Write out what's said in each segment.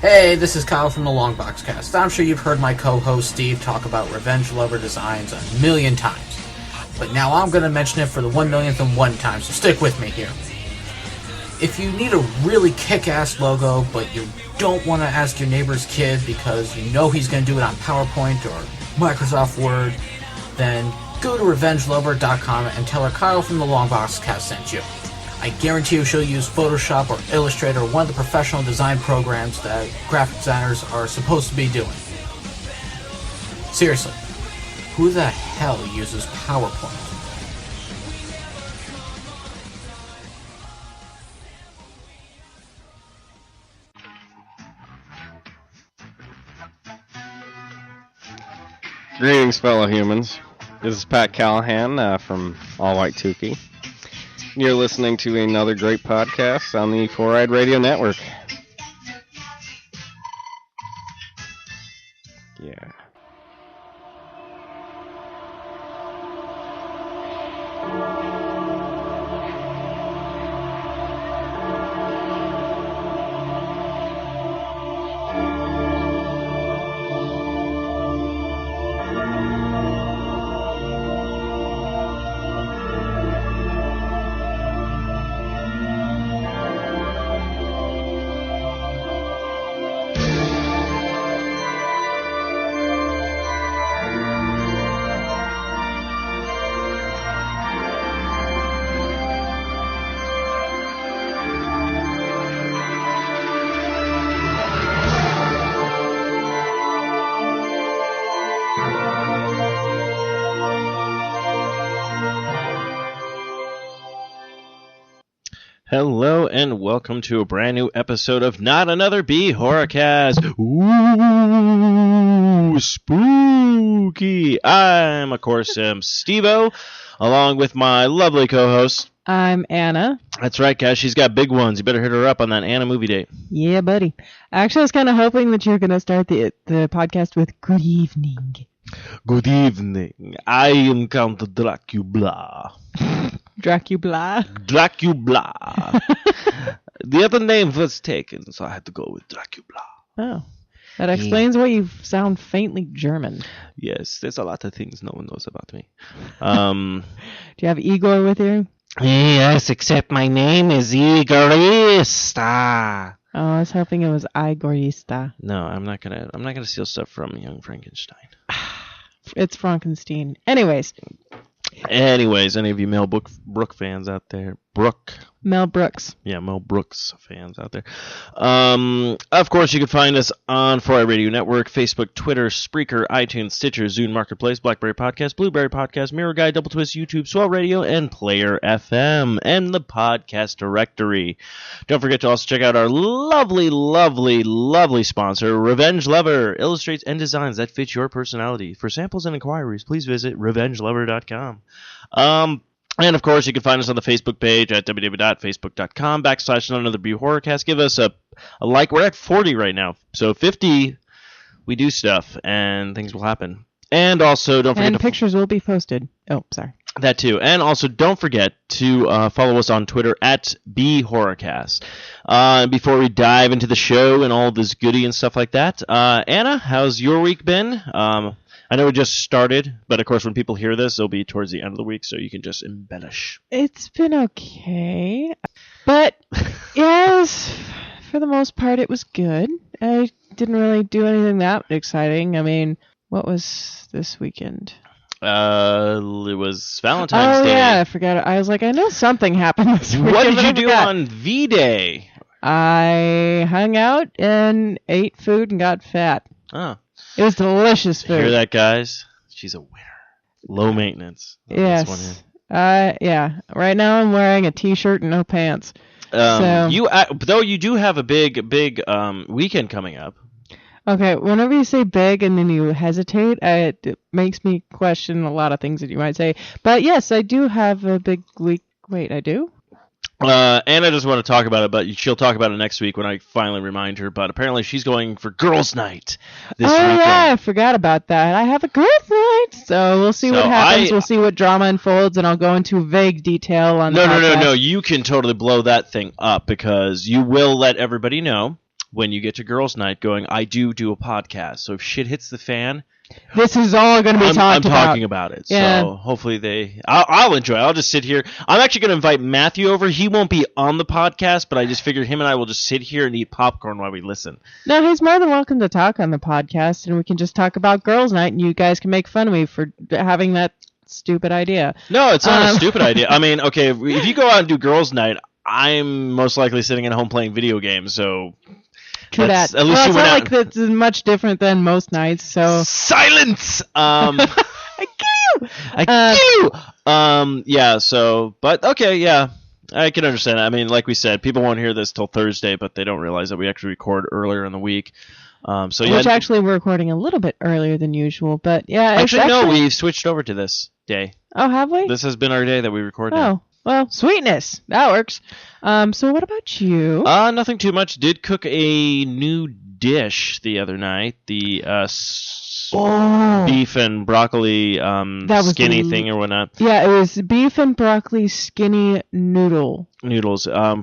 Hey, this is Kyle from the Longbox Cast. I'm sure you've heard my co-host Steve talk about Revenge Lover designs a million times. But now I'm going to mention it for the 1,000,001 time, so stick with me here. If you need a really kick-ass logo, but you don't want to ask your neighbor's kid because you know he's going to do it on PowerPoint or Microsoft Word, then go to RevengeLover.com and tell her Kyle from the Longbox Cast sent you. I guarantee you she'll use Photoshop or Illustrator or one of the professional design programs that graphic designers are supposed to be doing. Seriously, who the hell uses PowerPoint? Greetings, fellow humans. This is Pat Callahan from All White Tukey. You're listening to another great podcast on the Four Eyed Radio Network. Yeah. Hello and welcome to a brand new episode of Not Another B Horrorcast. Ooh, spooky. I'm, of course, Steve-O, along with my lovely co-host. I'm Anna. That's right, guys. She's got big ones. You better hit her up on that Anna movie date. Yeah, buddy. Actually, I was kind of hoping that you were going to start the podcast with good evening. Good evening. I am Count Dracula. Dracula. Dracula. The other name was taken, so I had to go with Dracula. Oh. That explains why you sound faintly German. Yes, there's a lot of things no one knows about me. Do you have Igor with you? Yes, except my name is Igorista. Oh, I was hoping it was Igorista. No, I'm not gonna steal stuff from Young Frankenstein. It's Frankenstein. Anyways, any of you Mel Brooks fans out there? Mel Brooks. Yeah, Mel Brooks fans out there. Of course, you can find us on 4i Radio Network, Facebook, Twitter, Spreaker, iTunes, Stitcher, Zune Marketplace, BlackBerry Podcast, Blueberry Podcast, Mirror Guide, Double Twist, YouTube, Swell Radio, and Player FM, and the podcast directory. Don't forget to also check out our lovely, lovely, lovely sponsor, Revenge Lover, illustrates and designs that fit your personality. For samples and inquiries, please visit RevengeLover.com. And, of course, you can find us on the Facebook page at www.facebook.com/NotAnotherBHorrorcast. Give us a like. We're at 40 right now. So 50, we do stuff, and things will happen. And also, don't forget and pictures will be posted. Oh, sorry. That, too. And also, don't forget to follow us on Twitter at BHorrorcast. Before we dive into the show and all this goodie and stuff like that, Anna, how's your week been? I know it just started, but of course when people hear this, it'll be towards the end of the week, so you can just embellish. It's been okay. But, yes, for the most part, it was good. I didn't really do anything that exciting. I mean, what was this weekend? It was Valentine's Day. Oh, yeah, I forgot. I was like, I know something happened this weekend. What did you do on V-Day? I hung out and ate food and got fat. Oh. It was delicious food. Hear that, guys? She's a winner. Low maintenance. Yes. Yeah. Right now I'm wearing a t-shirt and no pants. Though you do have a big weekend coming up. Okay, whenever you say big and then you hesitate, it makes me question a lot of things that you might say. But yes, I do have a big week. Wait, I do? Anna doesn't want to talk about it, but she'll talk about it next week when I finally remind her. But apparently she's going for girls' night this weekend. Yeah, I forgot about that. I have a girls' night, so we'll see what happens. We'll see what drama unfolds, and I'll go into vague detail on the podcast. No. You can totally blow that thing up because you will let everybody know when you get to girls' night going, I do a podcast. So if shit hits the fan, this is all going to be talked about. I'm talking about it. Yeah. So hopefully I'll enjoy it. I'll just sit here. I'm actually going to invite Matthew over. He won't be on the podcast, but I just figured him and I will just sit here and eat popcorn while we listen. No, he's more than welcome to talk on the podcast, and we can just talk about girls' night, and you guys can make fun of me for having that stupid idea. No, it's not a stupid idea. I mean, okay, if you go out and do girls' night, I'm most likely sitting at home playing video games, so... True that. At least well, you it's went not out. like that's much different than most nights, so... Silence! I kill you! I kill you! Yeah, so... But, okay, yeah. I can understand it. I mean, like we said, people won't hear this till Thursday, but they don't realize that we actually record earlier in the week. So yeah. Which actually we're recording a little bit earlier than usual, but yeah. Actually, no, we've switched over to this day. Oh, have we? This has been our day that we record now. Oh, well, sweetness. That works. So what about you? Nothing too much. Did cook a new dish the other night. The beef and broccoli skinny thing or whatnot. Yeah, it was beef and broccoli skinny noodles.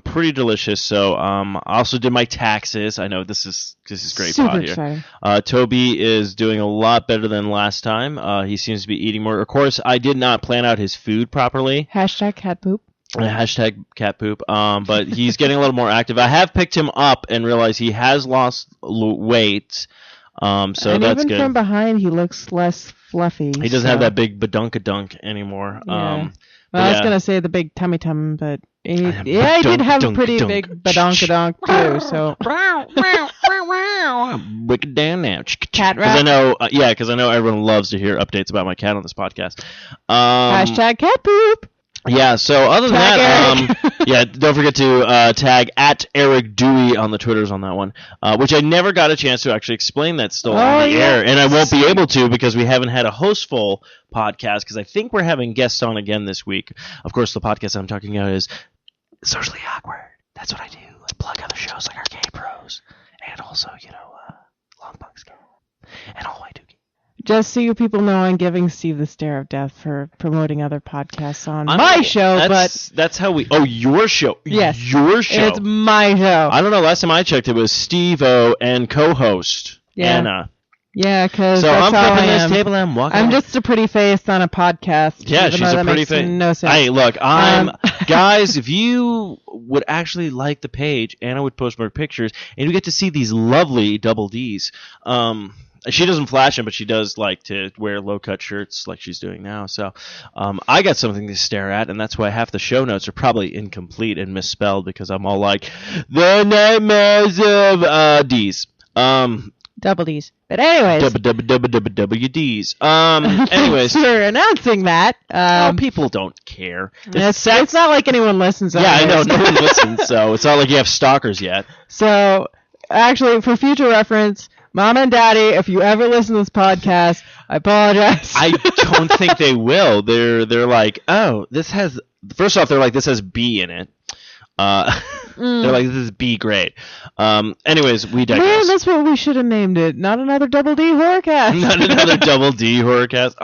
Pretty delicious. So I also did my taxes. I know this is great. Super exciting. Toby is doing a lot better than last time. He seems to be eating more. Of course, I did not plan out his food properly. Hashtag cat poop. Hashtag cat poop. But he's getting a little more active. I have picked him up and realized he has lost weight. So and that's even good. from behind, he looks less fluffy. He doesn't have that big badunkadunk anymore. Yeah. Well, I was going to say the big tummy but he did have a pretty big badonkadonk too, so. Break it down now. Cat Because rap. I know, because I know everyone loves to hear updates about my cat on this podcast. Hashtag cat poop. Yeah, so other than that, don't forget to tag at Eric Dewey on the Twitters on that one, which I never got a chance to actually explain that still on the air, and I won't be able to because we haven't had a hostful podcast, because I think we're having guests on again this week. Of course, the podcast I'm talking about is Socially Awkward. That's what I do. I plug other shows like Arcade Pros, and also, Long Box Cat, and All I Do. Just so you people know, I'm giving Steve the stare of death for promoting other podcasts on my show, but... That's how we... Oh, your show. Yes. Your show. It's my show. I don't know. Last time I checked, it was Steve-O and co-host Anna. Yeah, because so that's I'm all flipping I this am. table and I'm walking. I'm just a pretty face on a podcast. Yeah, she's a pretty face. No sense. Hey, look, guys, if you would actually like the page, Anna would post more pictures, and you get to see these lovely double Ds. She doesn't flash them, but she does like to wear low-cut shirts like she's doing now. So I got something to stare at, and that's why half the show notes are probably incomplete and misspelled, because I'm all like, the nightmares of D's. Double D's. But anyways. WWWWDs. Anyways. We're announcing that. People don't care. It's not like anyone listens. Yeah, I know. No one listens, so it's not like you have stalkers yet. So, actually, for future reference... Mom and Daddy, if you ever listen to this podcast, I apologize. I don't think they will. They're like, oh, this has... First off, they're like, this has B in it. They're like, this is B grade. Anyways, we digress. Man, that's what we should have named it. Not another Double D Horrorcast. Not another Double D Horrorcast.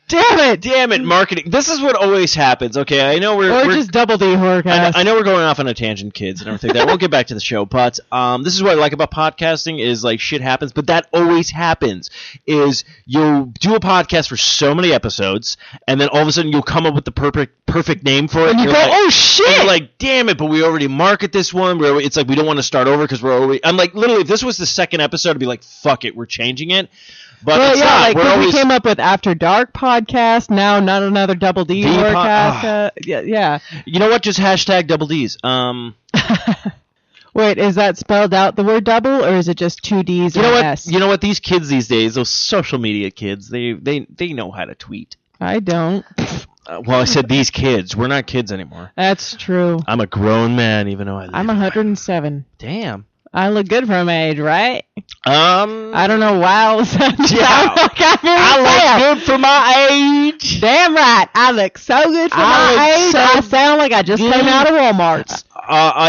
Damn it, marketing. This is what always happens. Okay, I know we're just Double D Horrorcast. I know we're going off on a tangent, kids, and everything. That we'll get back to the show, but this is what I like about podcasting is like shit happens, but that always happens. Is you'll do a podcast for so many episodes, and then all of a sudden you'll come up with the perfect name for it. And you go, like, oh shit! And you're like, damn it! But we already market this one. It's like we don't want to start over because we're already. I'm like, literally, if this was the second episode, I'd be like, fuck it, we're changing it. But it's not. Like we came up with After Dark podcast. Now, not another Double D podcast. Yeah. You know what? Just hashtag Double D's. Wait, is that spelled out the word double, or is it just two D's or an S? You know what? These kids these days, those social media kids, they know how to tweet. I don't. Well, I said these kids. We're not kids anymore. That's true. I'm a grown man, even though I'm 107. Damn. I look good for my age, right? I don't know why all of a sudden I look good for my age. Damn right. I look so good for my age. I sound like I just came out of Walmart's.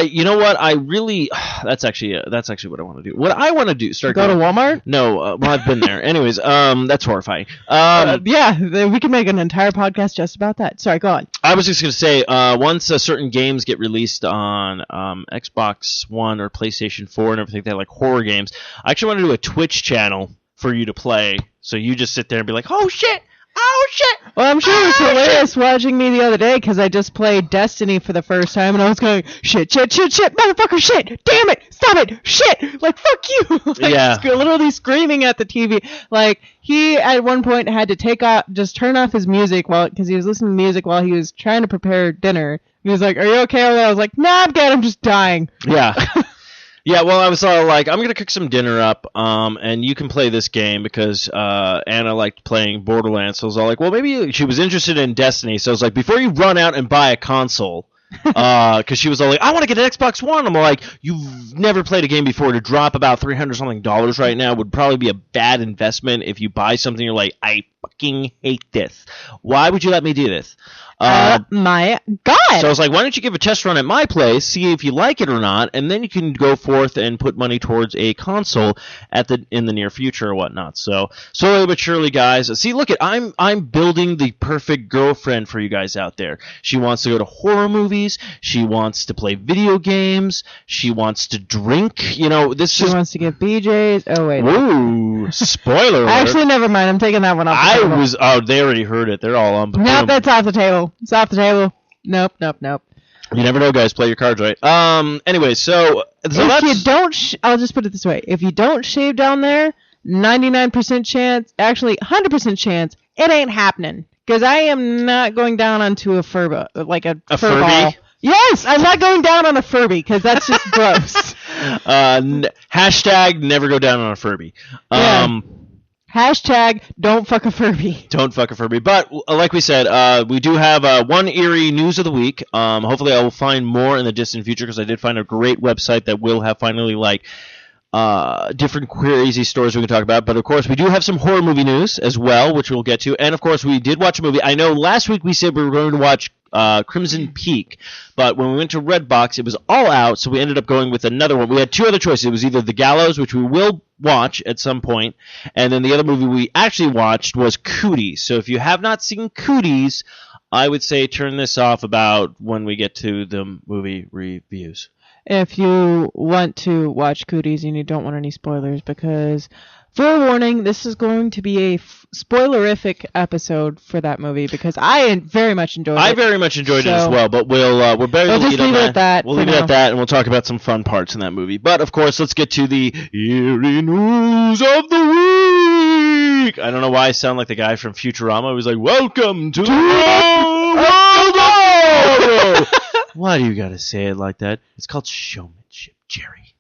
you know what? I really that's actually what I want to do. What I want to do, Go to Walmart? No, well, I've been there. Anyways, that's horrifying. Yeah, we can make an entire podcast just about that. Sorry, go on. I was just gonna say, once certain games get released on Xbox One or PlayStation 4 and everything, they like horror games. I actually want to do a Twitch channel for you to play, so you just sit there and be like, "Oh shit! Oh shit!" Well, I'm sure it was hilarious watching me the other day because I just played Destiny for the first time and I was going, shit, motherfucker, shit, damn it, stop it, shit, like, fuck you. Like, Yeah. literally screaming at the TV. Like, he at one point had to just turn off his music because he was listening to music while he was trying to prepare dinner. He was like, "Are you okay over there?" I was like, "Nah, I'm good, I'm just dying." Yeah. Yeah, well, I was all like, I'm going to cook some dinner up, and you can play this game because Anna liked playing Borderlands. So I was all like, well, maybe she was interested in Destiny. So I was like, before you run out and buy a console, because she was all like, I want to get an Xbox One. I'm like, you've never played a game before. To drop about $300-something right now would probably be a bad investment if you buy something you're like, I fucking hate this. Why would you let me do this? My God. So I was like, why don't you give a test run at my place, see if you like it or not, and then you can go forth and put money towards a console in the near future or whatnot. So slowly but surely, guys. See, look, I'm building the perfect girlfriend for you guys out there. She wants to go to horror movies. She wants to play video games. She wants to drink. You know, She wants to get BJ's. Oh wait. Whoa! Spoiler alert. Actually, never mind. I'm taking that one off the table. Oh, they already heard it. They're all on. Nope, that's off the table. It's off the table. Nope. You never know, guys. Play your cards right. Anyway, so If that's... you don't, I'll just put it this way: if you don't shave down there, 99% chance, actually 100% chance, it ain't happening. Because I am not going down onto a fur, like a fur Furby? ball. Yes, I'm not going down on a Furby because that's just gross. Hashtag never go down on a Furby. Yeah. Hashtag don't fuck a Furby. Don't fuck a Furby. But like we said, we do have one eerie news of the week. Hopefully I will find more in the distant future because I did find a great website that will have finally like different crazy stories we can talk about. But of course we do have some horror movie news as well, which we'll get to. And of course we did watch a movie. I know last week we said we were going to watch Crimson Peak, but when we went to Redbox it was all out, so we ended up going with another one. We had two other choices. It was either The Gallows, which we will watch at some point, and then the other movie we actually watched was Cooties. So if you have not seen Cooties, I would say turn this off about when we get to the movie reviews. If you want to watch Cooties and you don't want any spoilers, because forewarning, this is going to be a spoilerific episode for that movie because I very much enjoyed it. I very much enjoyed it as well, but we'll barely just leave it at that. We'll leave it at that, and we'll talk about some fun parts in that movie. But of course, let's get to the eerie news of the week. I don't know why I sound like the guy from Futurama. He was like, "Welcome to the world of horror." Why do you gotta say it like that? It's called showmanship, Jerry.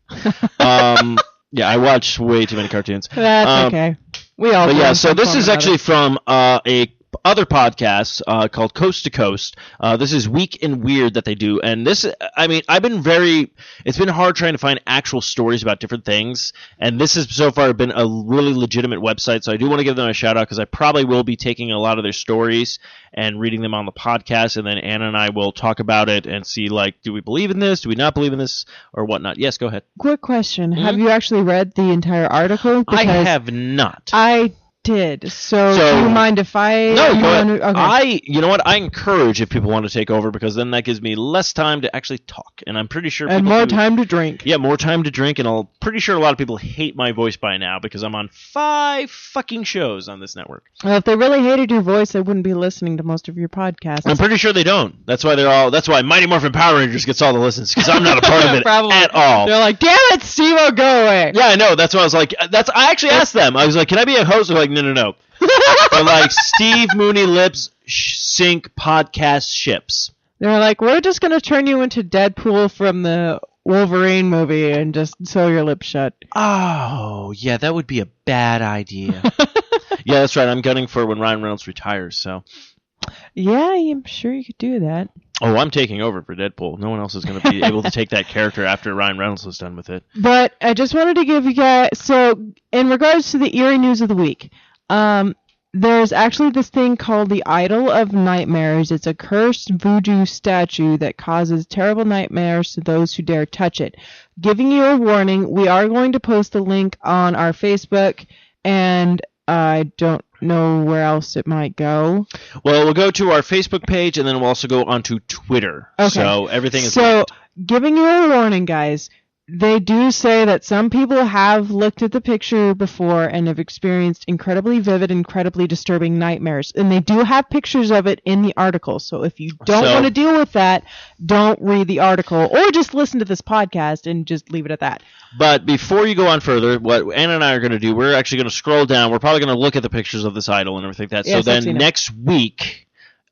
Yeah, I watch way too many cartoons. That's okay. We all. But yeah, so this is actually from a other podcast called Coast to Coast. This is Week in Weird that they do, and this, I mean, it's been hard trying to find actual stories about different things, and this has so far been a really legitimate website, so I do want to give them a shout out because I probably will be taking a lot of their stories and reading them on the podcast, and then Anna and I will talk about it and see, like, do we believe in this, do we not believe in this, or whatnot. Yes, go ahead. Quick question. Have you actually read the entire article? I have not. I did. So do you mind if I... No, go ahead. Okay. You know what? I encourage if people want to take over because then that gives me less time to actually talk. And I'm pretty sure and more time to drink. Yeah, more time to drink. And I'm pretty sure a lot of people hate my voice by now because I'm on 5 fucking shows on this network. Well, if they really hated your voice, they wouldn't be listening to most of your podcasts. I'm pretty sure they don't. That's why that's why Mighty Morphin Power Rangers gets all the listens because I'm not a part of it at all. They're like, damn it, Steve-O, go away. Yeah, I know. That's why I was like, I actually asked them. I was like, can I be a host? They're like, no. They're like, Steve Mooney Lips sync podcast ships. They're like, we're just going to turn you into Deadpool from the Wolverine movie and just sew your lips shut. Oh, yeah, that would be a bad idea. Yeah, that's right. I'm gunning for when Ryan Reynolds retires, so. Yeah, I'm sure you could do that. Oh, I'm taking over for Deadpool. No one else is going to be able to take that character after Ryan Reynolds is done with it. But I just wanted to give you guys, so in regards to the eerie news of the week, there's actually this thing called the Idol of Nightmares. It's a cursed voodoo statue that causes terrible nightmares to those who dare touch it. Giving you a warning, we are going to post the link on our Facebook, and I don't know where else it might go. Well, we'll go to our Facebook page, and then we'll also go onto Twitter. Okay. So everything is So, linked. giving you a warning, guys. They do say that some people have looked at the picture before and have experienced incredibly vivid, incredibly disturbing nightmares. And they do have pictures of it in the article. So if you don't want to deal with that, don't read the article. Or just listen to this podcast and just leave it at that. But before you go on further, what Anna and I are going to do, we're actually going to scroll down. We're probably going to look at the pictures of this idol and everything like that. Yes, so I've then seen it. next week,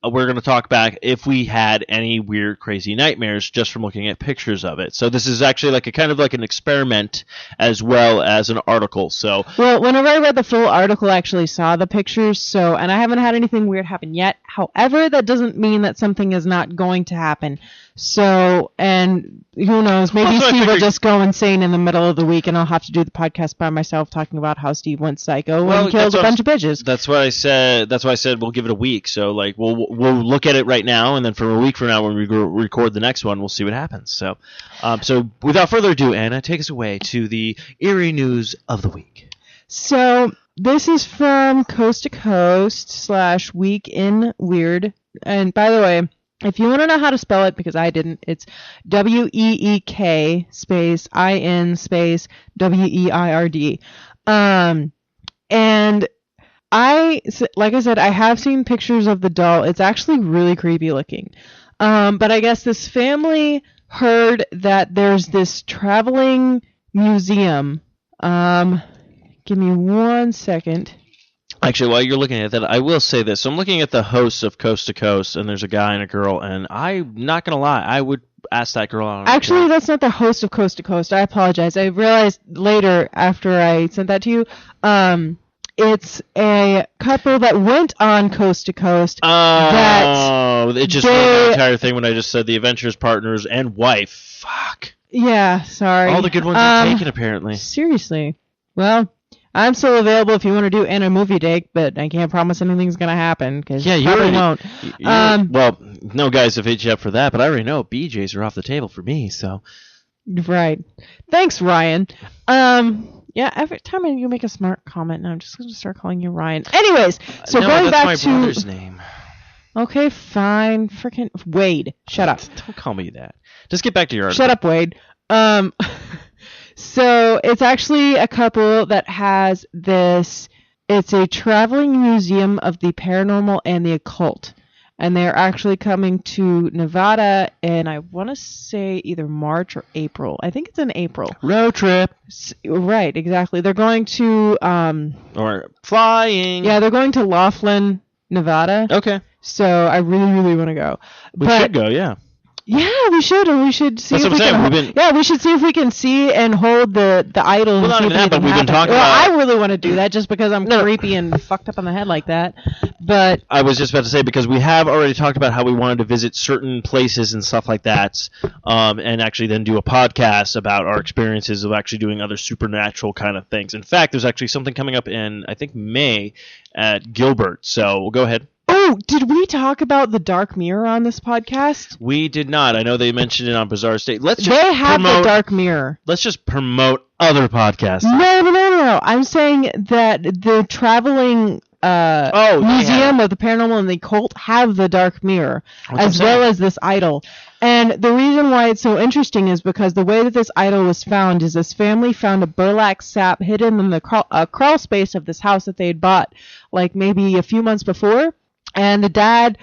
we're going to talk back if we had any weird, crazy nightmares just from looking at pictures of it. So this is actually like a kind of like an experiment as well as an article. So Well, whenever I read the full article, I actually saw the pictures, and I haven't had anything weird happen yet. However, that doesn't mean that something is not going to happen. So, and who knows, maybe Also, I Steve will figured- just go insane in the middle of the week, and I'll have to do the podcast by myself talking about how Steve went psycho and killed a bunch of bitches. that's what I said. That's why I said we'll give it a week. So like we'll look at it right now, and then from a week from now when we record the next one, we'll see what happens. So, so without further ado, Anna, take us away to the eerie news of the week. So, this is from Coast to Coast / Week in Weird. And by the way, if you want to know how to spell it, because I didn't, it's WEEK space IN space WEIRD. And like I said, I have seen pictures of the doll. It's actually really creepy looking. But I guess this family heard that there's this traveling museum. Give me 1 second. Actually, while you're looking at that, I will say this. So I'm looking at the hosts of Coast to Coast, and there's a guy and a girl, and I'm not going to lie, I would ask that girl out. Actually, that's not the host of Coast to Coast. I apologize. I realized later after I sent that to you, it's a couple that went on Coast to Coast. Oh, it just ruined the entire thing when I just said the adventurous partners and wife. Fuck. Yeah, sorry. All the good ones are taken, apparently. Seriously. Well, I'm still available if you want to do Anna movie date, but I can't promise anything's going to happen, because Yeah, you probably already won't. Well, no guys have hit you up for that, but I already know BJs are off the table for me, so. Right. Thanks, Ryan. Yeah, every time you make a smart comment, now I'm just going to start calling you Ryan. Anyways, so no, going that's back my to... brother's name. Okay, fine. Frickin' Wade. Shut up. Don't call me that. Just get back to your article. Shut up, Wade. So it's actually a couple that has this. It's a traveling museum of the paranormal and the occult. And they're actually coming to Nevada in, I want to say, either March or April. I think it's in April. Road trip. Right, exactly. They're going to... Or flying. Yeah, they're going to Laughlin, Nevada. Okay. So I really, really want to go. We should go, yeah. Yeah, we should, and we should see That's if what we I'm can. saying. Yeah, we should see if we can see and hold the idol. Well, not and see even if that, but anything we've been happens. talking Well, about- I really want to do that just because I'm creepy and fucked up on the head like that. But I was just about to say, because we have already talked about how we wanted to visit certain places and stuff like that, and actually then do a podcast about our experiences of actually doing other supernatural kind of things. In fact, there's actually something coming up in, I think, May at Gilbert. So we'll go ahead. oh, did we talk about the Dark Mirror on this podcast? We did not. I know they mentioned it on Bizarre State. Let's just They have promote, the Dark Mirror. Let's just promote other podcasts. No. I'm saying that the traveling museum of the paranormal and the occult have the Dark Mirror, as well as this idol. And the reason why it's so interesting is because the way that this idol was found is this family found a burlap sack hidden in the crawl space of this house that they had bought, like maybe a few months before. And the dad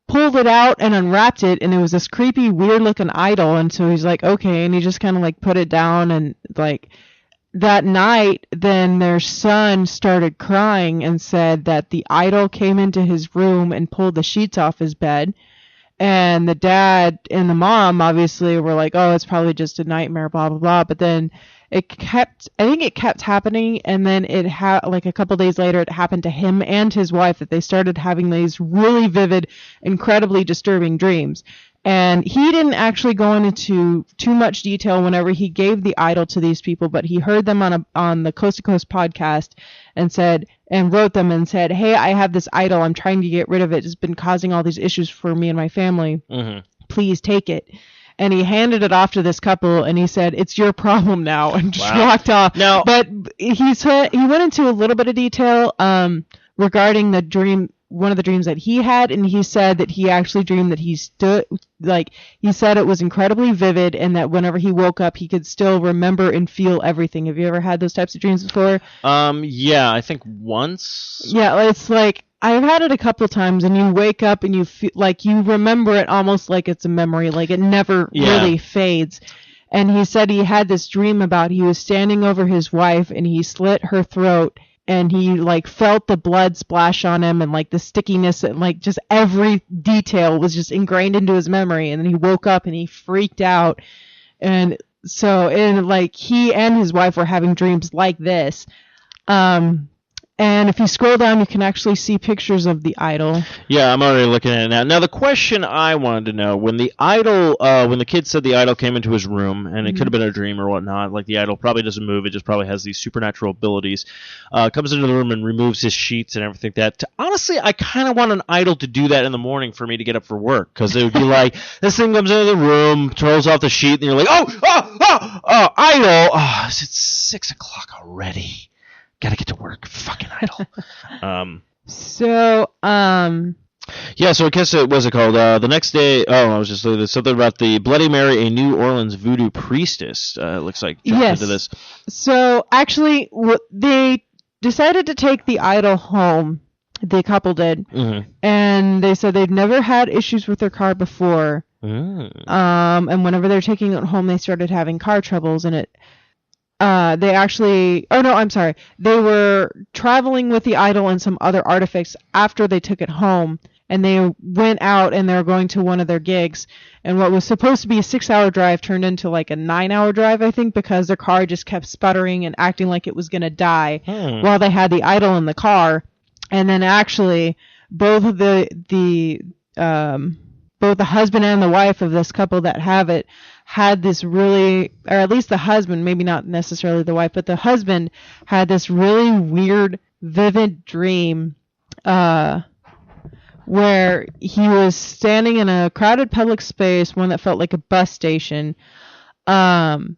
pulled it out and unwrapped it, and it was this creepy, weird-looking idol. And so he's like, okay, and he just kind of like put it down, and like that night, then their son started crying and said that the idol came into his room and pulled the sheets off his bed. And the dad and the mom obviously were like, oh, it's probably just a nightmare, blah, blah, blah. But then I think it kept happening. And then like a couple days later, it happened to him and his wife that they started having these really vivid, incredibly disturbing dreams. And he didn't actually go into too much detail whenever he gave the idol to these people, but he heard them on the Coast to Coast podcast and wrote them and said, hey, I have this idol. I'm trying to get rid of it. It's been causing all these issues for me and my family. Mm-hmm. Please take it. And he handed it off to this couple, and he said, it's your problem now, and just walked off. Now, but he went into a little bit of detail regarding the dream, one of the dreams that he had, and he said that he actually dreamed that he stood, like, he said it was incredibly vivid, and that whenever he woke up, he could still remember and feel everything. Have you ever had those types of dreams before? Yeah, I think once. Yeah, it's like, I've had it a couple of times, and you wake up and you feel like you remember it almost like it's a memory, like it never really fades. And he said he had this dream about he was standing over his wife and he slit her throat, and he like felt the blood splash on him, and like the stickiness, and like just every detail was just ingrained into his memory. And then he woke up and he freaked out. And so, like he and his wife were having dreams like this. And if you scroll down, you can actually see pictures of the idol. Yeah, I'm already looking at it now. Now, the question I wanted to know, when the idol, when the kid said the idol came into his room, and it could have been a dream or whatnot, like the idol probably doesn't move, it just probably has these supernatural abilities, comes into the room and removes his sheets and everything like that. Honestly, I kind of want an idol to do that in the morning for me to get up for work, because it would be like, this thing comes into the room, throws off the sheet, and you're like, idol! Oh, it's 6 o'clock already. Gotta get to work. Fucking idol. Yeah, so I guess what's it called? The next day, I was just looking at something about the Bloody Mary, a New Orleans voodoo priestess. It looks like jumped into this. So actually, they decided to take the idol home. The couple did, and they said they'd never had issues with their car before. And whenever they're taking it home, they started having car troubles, and it. They were traveling with the idol and some other artifacts after they took it home, and they went out and they were going to one of their gigs, and what was supposed to be a 6-hour drive turned into like a 9-hour drive, I think, because their car just kept sputtering and acting like it was going to die while they had the idol in the car. And then actually both the husband and the wife of this couple that have it had this really, or at least the husband, maybe not necessarily the wife, but the husband had this really weird, vivid dream where he was standing in a crowded public space, one that felt like a bus station, and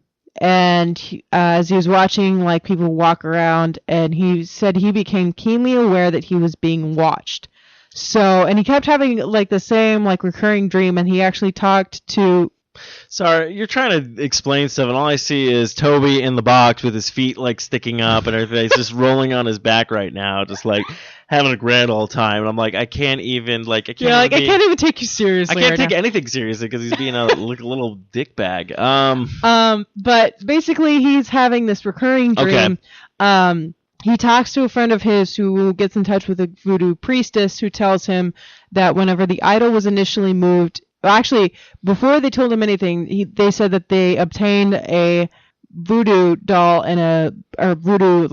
as he was watching like people walk around, and he said he became keenly aware that he was being watched. So, and he kept having like the same like recurring dream, and he actually talked to. Sorry, you're trying to explain stuff, and all I see is Toby in the box with his feet like sticking up and everything. He's just rolling on his back right now, just like having a grand old time. And I'm like, I can't even I can't even take you seriously. I can't take anything seriously because he's being a little dickbag. But basically, he's having this recurring dream. Okay. He talks to a friend of his who gets in touch with a voodoo priestess who tells him that whenever the idol was initially moved. Well, actually, before they told him anything, they said that they obtained a voodoo doll and a voodoo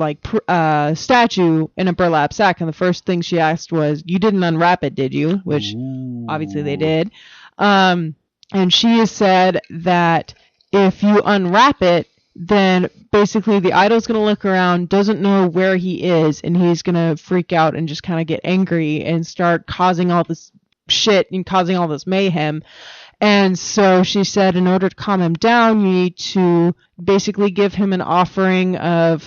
statue in a burlap sack, and the first thing she asked was, "You didn't unwrap it, did you?" Which obviously they did. And she has said that if you unwrap it, then basically the idol's going to look around, doesn't know where he is, and he's going to freak out and just kind of get angry and start causing all this shit and causing all this mayhem. And so she said in order to calm him down, you need to basically give him an offering of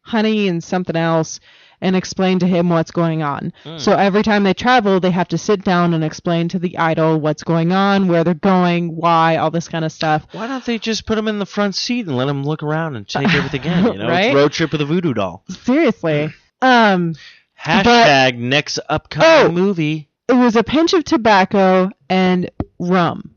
honey and something else and explain to him what's going on. So every time they travel, they have to sit down and explain to the idol what's going on, where they're going, why, all this kind of stuff. Why don't they just put him in the front seat and let him look around and take everything in? You know, right? It's Road Trip with a Voodoo Doll. Seriously. Hashtag next upcoming movie. It was a pinch of tobacco and rum.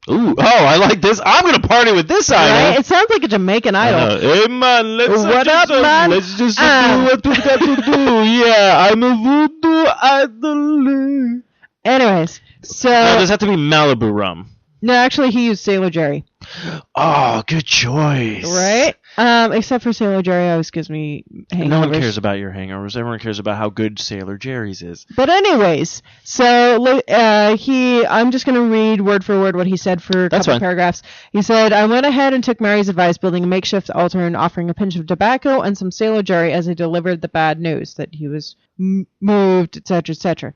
Ooh, I like this. I'm going to party with this idol. Right? It sounds like a Jamaican idol. Hey, man, what up, man? Let's just do what we got to do. Yeah, I'm a voodoo idol. Anyways, so... No, does have to be Malibu rum. No, actually, he used Sailor Jerry. Oh, good choice. Right? Except for Sailor Jerry always gives me hangovers. No one cares about your hangovers. Everyone cares about how good Sailor Jerry's is. But anyways, so I'm just going to read word for word what he said for a couple paragraphs. He said, I went ahead and took Mary's advice, building a makeshift altar and offering a pinch of tobacco and some Sailor Jerry as I delivered the bad news that he was moved, etc., etc.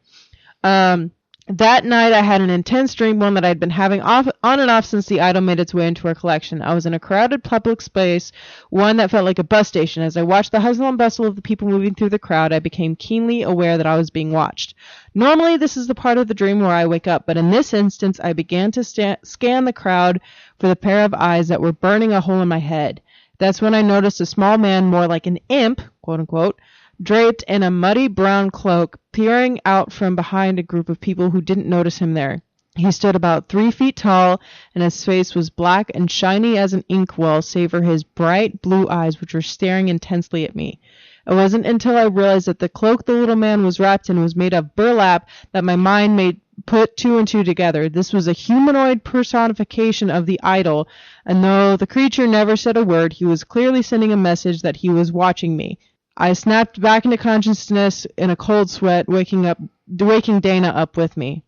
That night I had an intense dream, one that I'd been having on and off since the idol made its way into our collection. I was in a crowded public space, one that felt like a bus station. As I watched the hustle and bustle of the people moving through the crowd, I became keenly aware that I was being watched. Normally, this is the part of the dream where I wake up, but in this instance, I began to scan the crowd for the pair of eyes that were burning a hole in my head. That's when I noticed a small man, more like an imp, quote-unquote, draped in a muddy brown cloak, peering out from behind a group of people who didn't notice him there. He stood about 3 feet tall, and his face was black and shiny as an inkwell, save for his bright blue eyes, which were staring intensely at me. It wasn't until I realized that the cloak the little man was wrapped in was made of burlap that my mind put 2 and 2 together. This was a humanoid personification of the idol, and though the creature never said a word, he was clearly sending a message that he was watching me. I snapped back into consciousness in a cold sweat, waking Dana up with me.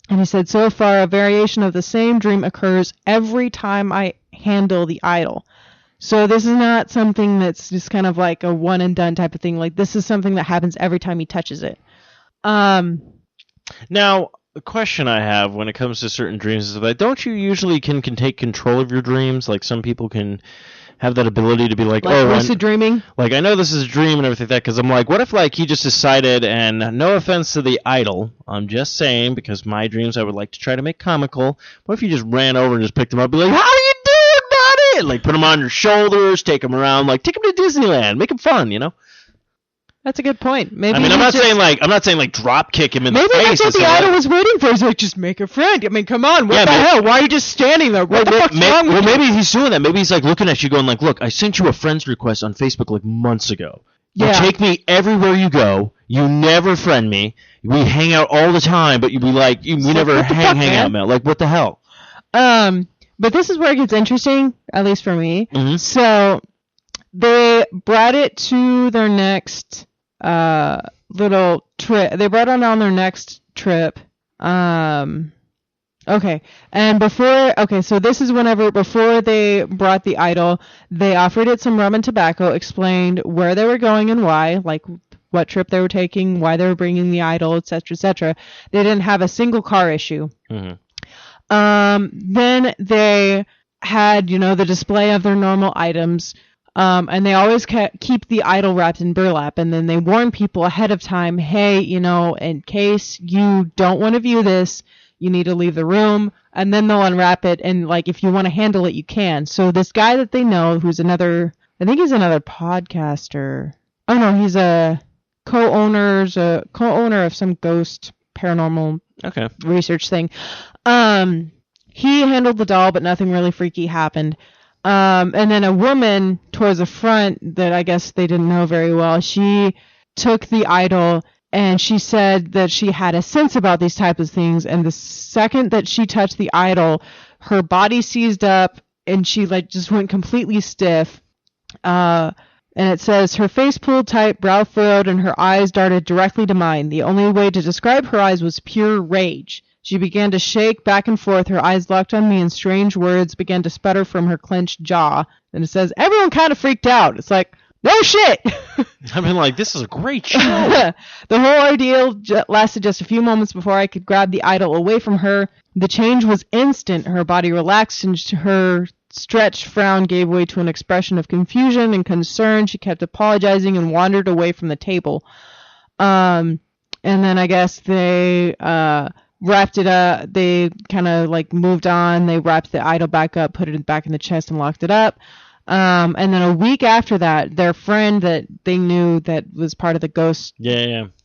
And he said, so far, a variation of the same dream occurs every time I handle the idol. So this is not something that's just kind of like a one and done type of thing. Like, this is something that happens every time he touches it. Now, a question I have when it comes to certain dreams is that don't you usually can take control of your dreams? Like, some people can have that ability to be like lucid dreaming. Like, I know this is a dream and everything like that, because I'm like, what if like he just decided, and no offense to the idol, I'm just saying, because my dreams I would like to try to make comical, what if you just ran over and just picked him up and be like, how are you doing, buddy? Like, put him on your shoulders, take him around, like, take him to Disneyland, make him fun, you know? That's a good point. Maybe I mean, I'm not saying like drop kick him in the face. Maybe that's what the idol was waiting for. He's like, just make a friend. I mean, come on, what the hell? Why are you just standing there? What the fuck's wrong with you? Maybe he's doing that. Maybe he's like looking at you going like, look, I sent you a friend's request on Facebook like months ago. You take me everywhere you go. You never friend me. We hang out all the time, but you be like, we never hang out, man. Like, what the hell? But this is where it gets interesting, at least for me. Mm-hmm. So they brought it to their next little trip. They brought it on their next trip. Okay. And so this is before they brought the idol, they offered it some rum and tobacco, explained where they were going and why, like what trip they were taking, why they were bringing the idol, etc., etc. They didn't have a single car issue. Mm-hmm. Then they had, the display of their normal items. And they always keep the idol wrapped in burlap, and then they warn people ahead of time, hey, in case you don't want to view this, you need to leave the room, and then they'll unwrap it, and, like, if you want to handle it, you can. So this guy that they know, who's another podcaster. Oh, no, he's a co-owner of some ghost paranormal research thing. He handled the doll, but nothing really freaky happened. And then a woman towards the front that I guess they didn't know very well, she took the idol and she said that she had a sense about these types of things. And the second that she touched the idol, her body seized up and she just went completely stiff. And it says her face pulled tight, brow furrowed, and her eyes darted directly to mine. The only way to describe her eyes was pure rage. She began to shake back and forth, her eyes locked on me, and strange words began to sputter from her clenched jaw. And it says, everyone kind of freaked out. It's like, no shit! I mean, like, this is a great show. The whole ordeal lasted just a few moments before I could grab the idol away from her. The change was instant. Her body relaxed, and her stretched frown gave way to an expression of confusion and concern. She kept apologizing and wandered away from the table. And then I guess they wrapped it up. They kind of moved on. They wrapped the idol back up, put it back in the chest, and locked it up. And then a week after that, their friend that they knew that was part of the ghost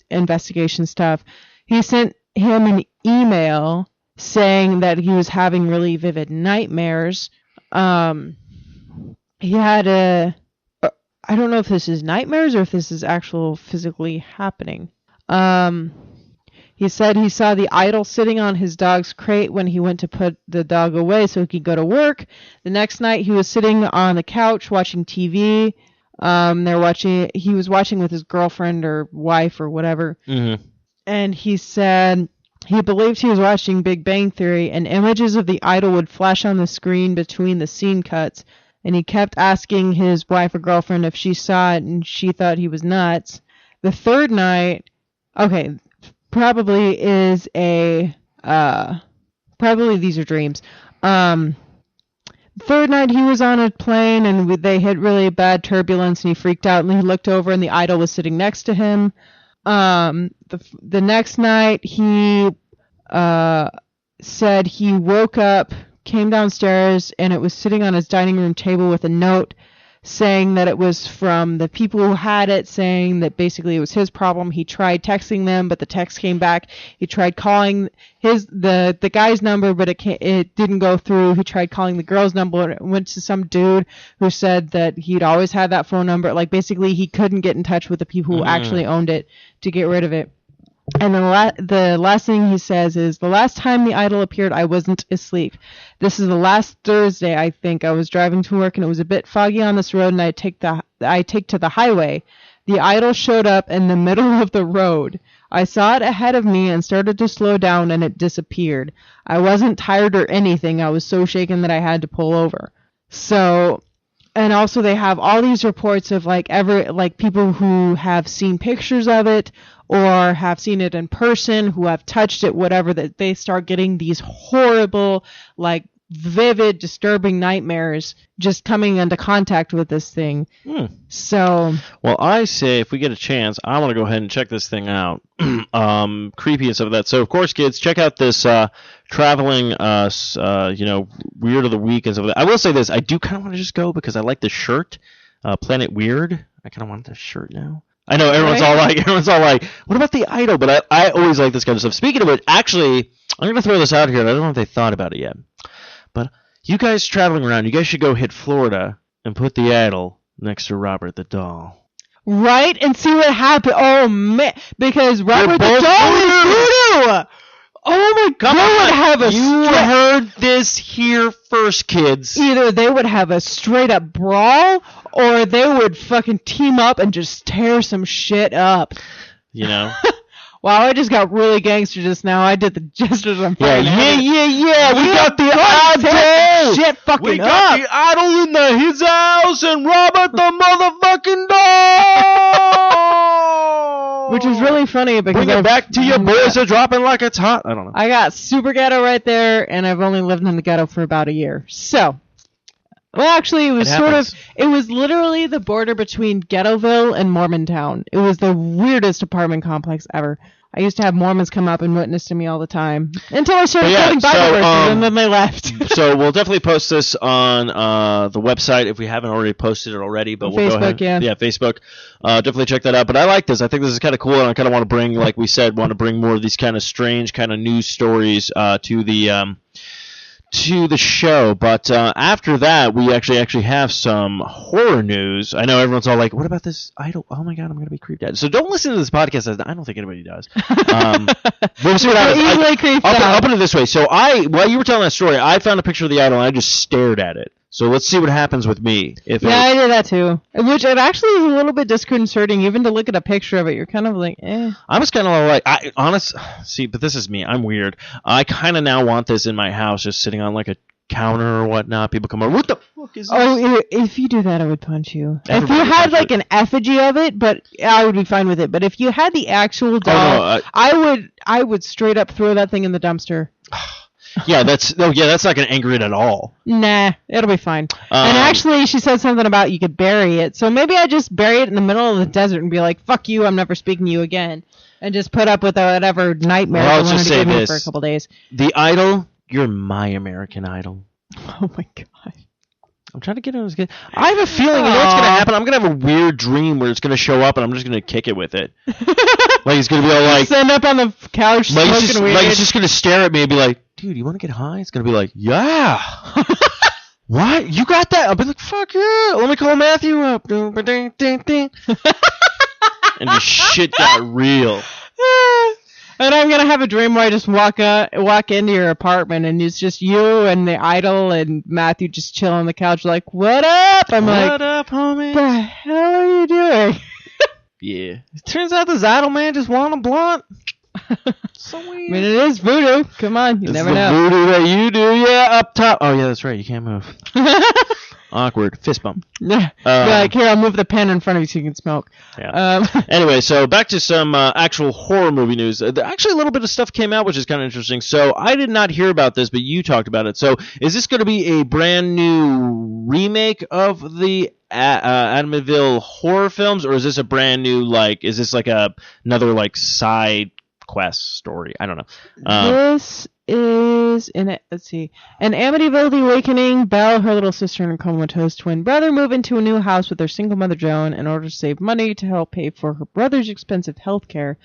investigation stuff, he sent him an email saying that he was having really vivid nightmares. He had I don't know if this is nightmares or if this is actual physically happening. He said he saw the idol sitting on his dog's crate when he went to put the dog away so he could go to work. The next night, he was sitting on the couch watching TV. He was watching with his girlfriend or wife or whatever. Mm-hmm. And he said he believed he was watching Big Bang Theory, and images of the idol would flash on the screen between the scene cuts. And he kept asking his wife or girlfriend if she saw it, and she thought he was nuts. The third night, probably these are dreams. Third night he was on a plane and they hit really bad turbulence and he freaked out and he looked over and the idol was sitting next to him. The next night he said he woke up, came downstairs, and it was sitting on his dining room table with a note saying that it was from the people who had it, saying that basically it was his problem. He tried texting them, but the text came back. He tried calling the guy's number, but it didn't go through. He tried calling the girl's number, and it went to some dude who said that he'd always had that phone number. Like, basically, he couldn't get in touch with the people who actually owned it to get rid of it. And the last thing he says is, the last time the idol appeared, I wasn't asleep. This is the last Thursday, I think. I was driving to work, and it was a bit foggy on this road, and I take to the highway. The idol showed up in the middle of the road. I saw it ahead of me and started to slow down, and it disappeared. I wasn't tired or anything. I was so shaken that I had to pull over. So... And also they have all these reports of people who have seen pictures of it or have seen it in person, who have touched it, whatever, that they start getting these horrible, vivid, disturbing nightmares just coming into contact with this thing. So... Well, I say if we get a chance, I want to go ahead and check this thing out. Creepy and stuff like that. So, of course, kids, check out this traveling, weird of the week and stuff like that. I will say this. I do kind of want to just go because I like the shirt, Planet Weird. I kind of want this shirt now. I know everyone's all like, what about the idol? But I always like this kind of stuff. Speaking of it, actually, I'm going to throw this out here, and I don't know if they thought about it yet. But you guys traveling around, you guys should go hit Florida and put the idol next to Robert the doll. Right? And see what happened. Oh, man. Because Robert the doll is voodoo! Oh, my God. They would have You heard this here first, kids. Either they would have a straight-up brawl, or they would fucking team up and just tear some shit up. You know? Wow, I just got really gangster just now. I did the gestures on fire. Yeah. We got the idol. Shit fucking We got the idol in his house and Robert the motherfucking doll. Which is really funny because bring it back to your boys are dropping like it's hot. I don't know. I got super ghetto right there, and I've only lived in the ghetto for about a year. So, well, actually, it was literally the border between Ghettoville and Mormontown. It was the weirdest apartment complex ever. I used to have Mormons come up and witness to me all the time until I started quoting Bible verses, and then they left. So we'll definitely post this on the website if we haven't already posted it already. But we'll Facebook, go ahead. Yeah, Facebook. Definitely check that out. But I like this. I think this is kind of cool, and I kind of want to bring, like we said, more of these kind of strange kind of news stories to the show. But after that, we actually have some horror news. I know everyone's all like, what about this idol? Oh my God, I'm going to be creeped out. So don't listen to this podcast. I don't think anybody does. We'll see what happens. I'll put it this way. So while you were telling that story, I found a picture of the idol and I just stared at it. So let's see what happens with me. I did that too. Which it actually is a little bit disconcerting, even to look at a picture of it. You're kind of like, eh. I was kind of like, but this is me. I'm weird. I kind of now want this in my house, just sitting on like a counter or whatnot. People come over, what the fuck is this? Oh, if you do that, I would punch you. If you had like an effigy of it, but I would be fine with it. But if you had the actual doll, I would straight up throw that thing in the dumpster. That's not gonna anger it at all. Nah, it'll be fine. And actually, she said something about you could bury it, so maybe I just bury it in the middle of the desert and be like, "Fuck you, I'm never speaking to you again," and just put up with whatever nightmare I wanted to give me for a couple days. The idol, you're my American Idol. Oh my God. I'm trying to get it as good. I have a feeling, you know what's gonna happen? I'm gonna have a weird dream where it's gonna show up, and I'm just gonna kick it with it. Like it's gonna be all like, stand up on the couch, smoking weed. Like it's just gonna stare at me and be like, dude, you want to get high? It's gonna be like, yeah. What? You got that? I'll be like, fuck yeah. Let me call Matthew up. And the shit got real. And I'm gonna have a dream where I just walk into your apartment and it's just you and the idol and Matthew just chill on the couch like, what up? I'm like, what up, homie? What the hell are you doing? Yeah. It turns out this idol man just wanted a blunt. So weird. I mean, it is voodoo. Come on, you It's never the know. voodoo that you do, yeah, up top. Oh, yeah, that's right. You can't move. Awkward. Fist bump. Yeah. Like, here, I'll move the pen in front of you so you can smoke. Yeah. Anyway, so back to some actual horror movie news. Actually, a little bit of stuff came out, which is kind of interesting. So I did not hear about this, but you talked about it. So is this going to be a brand new remake of the Amityville horror films, or is this a brand new, like, is this like another, like, side quest story? I don't know. This is let's see. In Amityville: The Awakening, Belle, her little sister, and her comatose twin brother move into a new house with their single mother Joan in order to save money to help pay for her brother's expensive health care.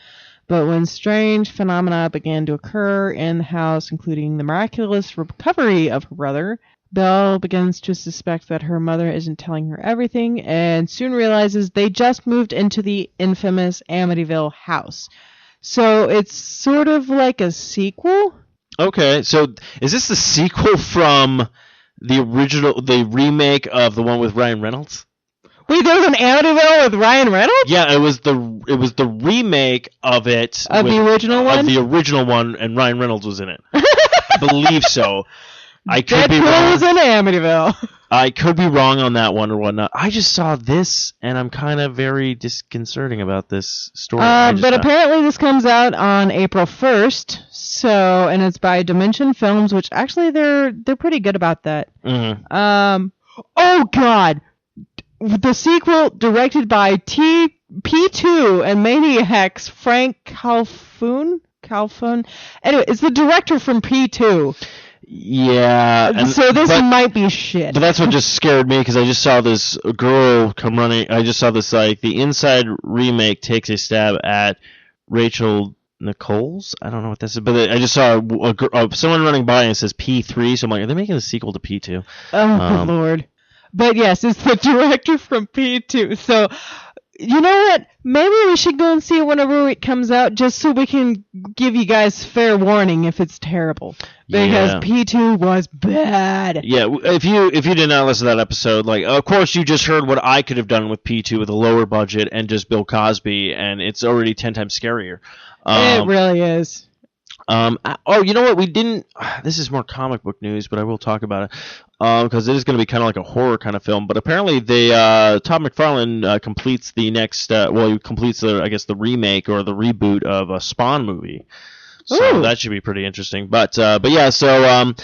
But when strange phenomena began to occur in the house, including the miraculous recovery of her brother, Belle begins to suspect that her mother isn't telling her everything and soon realizes they just moved into the infamous Amityville house. So it's sort of like a sequel. Okay, so is this the sequel from the remake of the one with Ryan Reynolds? Wait, there was an Amityville with Ryan Reynolds? Yeah, it was the remake of it. Of the original one? Of the original one, and Ryan Reynolds was in it. I believe so. I could be Deadpool wrong. was in Amityville. I could be wrong on that one or whatnot. I just saw this, and I'm kind of very disconcerting about this story. But apparently this comes out on April 1st, so, and it's by Dimension Films, which actually they're pretty good about that. Mm-hmm. Oh God, the sequel directed by P2 and Maniacs Frank Calhoun. Anyway, it's the director from P2. Yeah. So this might be shit. But that's what just scared me, because I just saw this girl come running. I just saw this, like, the Inside remake takes a stab at Rachel Nichols. I don't know what this is, but I just saw someone running by and it says P3, so I'm like, are they making a sequel to P2? Oh, Lord. But yes, it's the director from P2. So, you know what? Maybe we should go and see it whenever it comes out, just so we can give you guys fair warning if it's terrible. Because P2 was bad. Yeah, if you did not listen to that episode, like, of course you just heard what I could have done with P2 with a lower budget and just Bill Cosby, and it's already 10 times scarier. It really is. You know what? We didn't. This is more comic book news, but I will talk about it because it is going to be kind of like a horror kind of film. But apparently, Todd McFarlane completes the next. He completes the remake or the reboot of a Spawn movie. So that should be pretty interesting. But yeah, so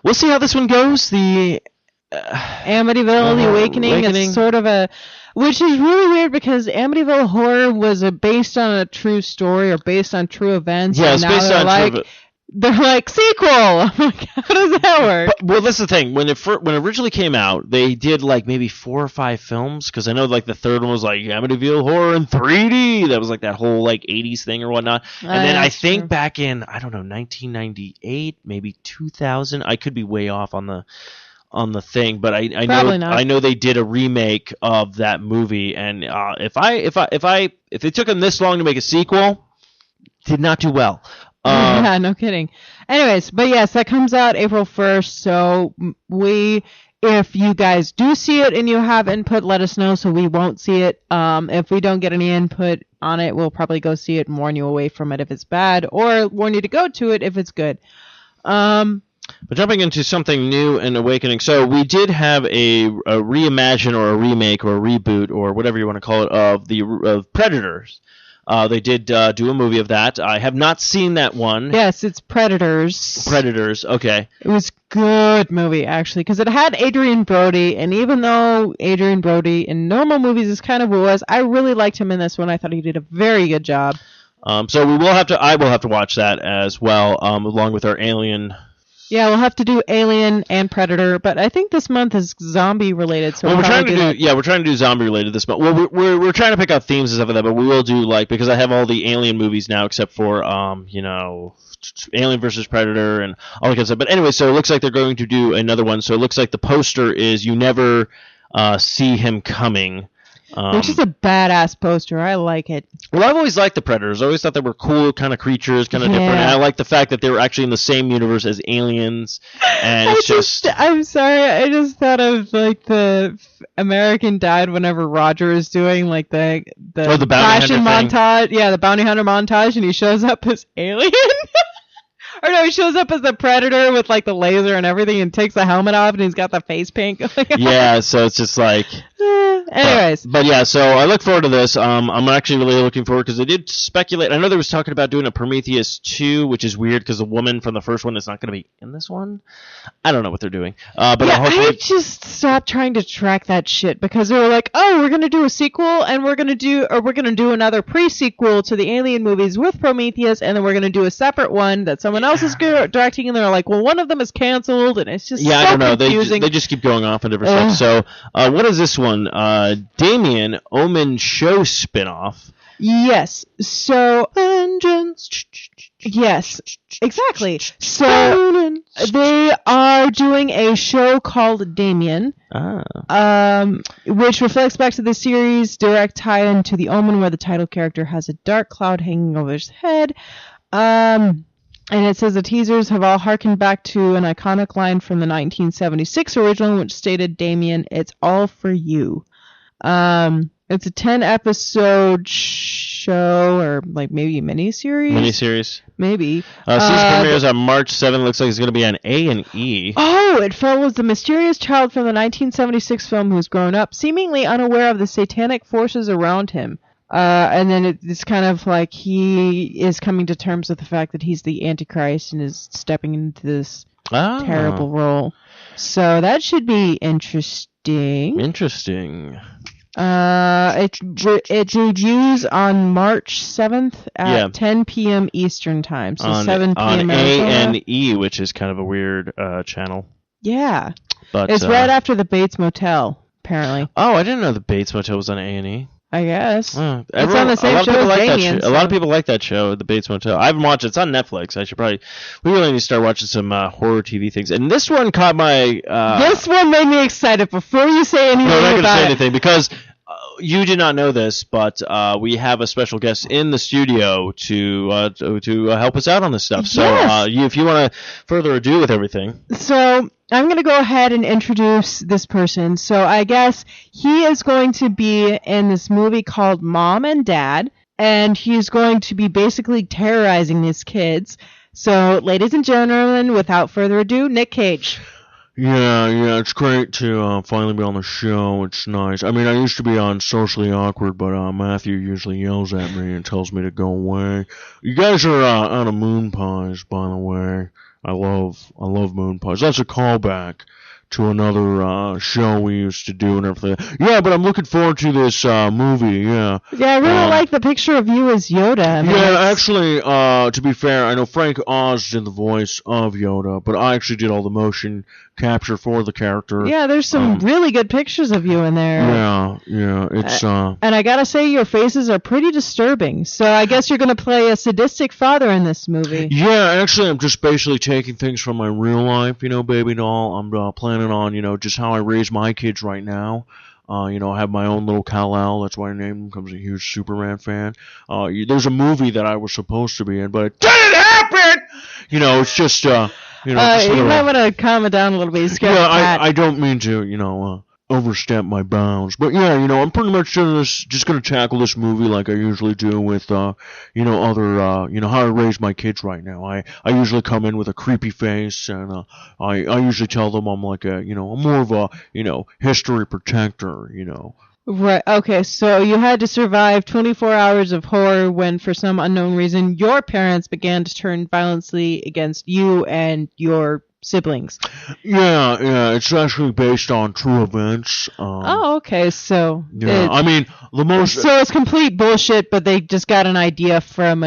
we'll see how this one goes. The Amityville: The Awakening. It's sort of which is really weird because Amityville Horror was based on a true story or based on true events. Yeah, it's based on true. They're like, sequel! I'm like, how does that work? Well, that's the thing. When it originally came out, they did like maybe 4 or 5 films, because I know like the third one was like Amityville Horror in 3D. That was like that whole like 80s thing or whatnot. And then I think back in, I don't know, 1998, maybe 2000. I could be way off on the thing, but I know they did a remake of that movie, and if they took them this long to make a sequel, did not do well. Yeah, no kidding. Anyways, but yes, that comes out April 1st, so if you guys do see it and you have input, let us know so we won't see it. If we don't get any input on it, we'll probably go see it and warn you away from it if it's bad, or warn you to go to it if it's good. But jumping into something new and awakening, so we did have a reimagine or a remake or a reboot or whatever you want to call it of Predators. They did do a movie of that. I have not seen that one. Yes, it's Predators. Predators, okay. It was a good movie, actually, because it had Adrian Brody, and even though Adrian Brody in normal movies is kind of a wuss, I really liked him in this one. I thought he did a very good job. So I will have to watch that as well, along with our Alien. Yeah, we'll have to do Alien and Predator, but I think this month is zombie related. So we're trying to do zombie related this month. Well, we're trying to pick out themes and stuff like that, but we will do because I have all the Alien movies now except for Alien versus Predator and all that kind of stuff. But anyway, so it looks like they're going to do another one. So it looks like the poster is You Never See Him Coming. Which is a badass poster. I like it. Well, I've always liked the Predators. I always thought they were cool kind of creatures, kind of different. And I like the fact that they were actually in the same universe as aliens. And it's I'm sorry. I just thought of like the American Dad whenever Roger is doing like the bounty hunter montage. Yeah, the bounty hunter montage, and he shows up as alien. Or no, he shows up as the Predator with like the laser and everything, and takes the helmet off, and he's got the face paint going on. Yeah, so it's just like. Anyways. But yeah, so I look forward to this. I'm actually really looking forward because they did speculate. I know they was talking about doing a Prometheus 2, which is weird because the woman from the first one is not going to be in this one. I don't know what they're doing. But yeah, hopefully... I just stopped trying to track that shit because they were like, oh, we're going to do a sequel and we're going to do another pre-sequel to the Alien movies with Prometheus, and then we're going to do a separate one that someone else is directing, and they're like, well, one of them is canceled, and it's just I don't know. confusing. They just keep going off on different stuff. So what is this one? Damien Omen show spinoff. Yes. So vengeance. Yes, exactly. So they are doing a show called Damien, which reflects back to the series' direct tie-in to The Omen, where the title character has a dark cloud hanging over his head. And it says the teasers have all harkened back to an iconic line from the 1976 original, which stated, "Damien, it's all for you." It's a 10-episode show, or like maybe a miniseries. Maybe. Season premieres on March 7th. Looks like it's going to be on A&E. Oh, it follows the mysterious child from the 1976 film who's grown up, seemingly unaware of the satanic forces around him. And then it's kind of like he is coming to terms with the fact that he's the Antichrist and is stepping into this terrible role. So that should be interesting. It debuts on March 7th at 10 p.m. Eastern Time, so 7 p.m. on A&E, which is kind of a weird channel. Yeah, but it's right after the Bates Motel, apparently. Oh, I didn't know the Bates Motel was on A&E. I guess. It's on the same show as Damien. A lot of people like that show, The Bates Motel. I haven't watched it. It's on Netflix. We really need to start watching some horror TV things. And this one caught my... this one made me excited. Before you say anything I'm not going to say anything because you did not know this, but we have a special guest in the studio to help us out on this stuff. So if you want to further ado with everything. So... I'm going to go ahead and introduce this person. So I guess he is going to be in this movie called Mom and Dad, and he's going to be basically terrorizing these kids. So, ladies and gentlemen, without further ado, Nick Cage. Yeah, it's great to finally be on the show. It's nice. I mean, I used to be on Socially Awkward, but Matthew usually yells at me and tells me to go away. You guys are out of moon pies, by the way. I love moon pies. That's a callback to another show we used to do and everything. Yeah, but I'm looking forward to this movie. Yeah. Yeah, I really like the picture of you as Yoda. I mean, actually, to be fair, I know Frank Oz did the voice of Yoda, but I actually did all the motion capture for the character. Yeah, there's some really good pictures of you in there. Yeah, it's and I gotta say, your faces are pretty disturbing. So I guess you're gonna play a sadistic father in this movie. Yeah, actually, I'm just basically taking things from my real life, baby doll. I'm planning on, just how I raise my kids right now. I have my own little Kal-El. That's why I named him. Becomes a huge Superman fan. There's a movie that I was supposed to be in, but it didn't happen. It's just you might want to calm it down a little bit. I don't mean to, overstep my bounds. But yeah, I'm pretty much just going to tackle this movie like I usually do with, other, how I raise my kids right now. I usually come in with a creepy face, and I usually tell them I'm like I'm more of a, history protector, Right. Okay. So you had to survive 24 hours of horror when, for some unknown reason, your parents began to turn violently against you and your siblings. Yeah. It's actually based on true events. Okay. So. Yeah. I mean, the most. So it's complete bullshit, but they just got an idea from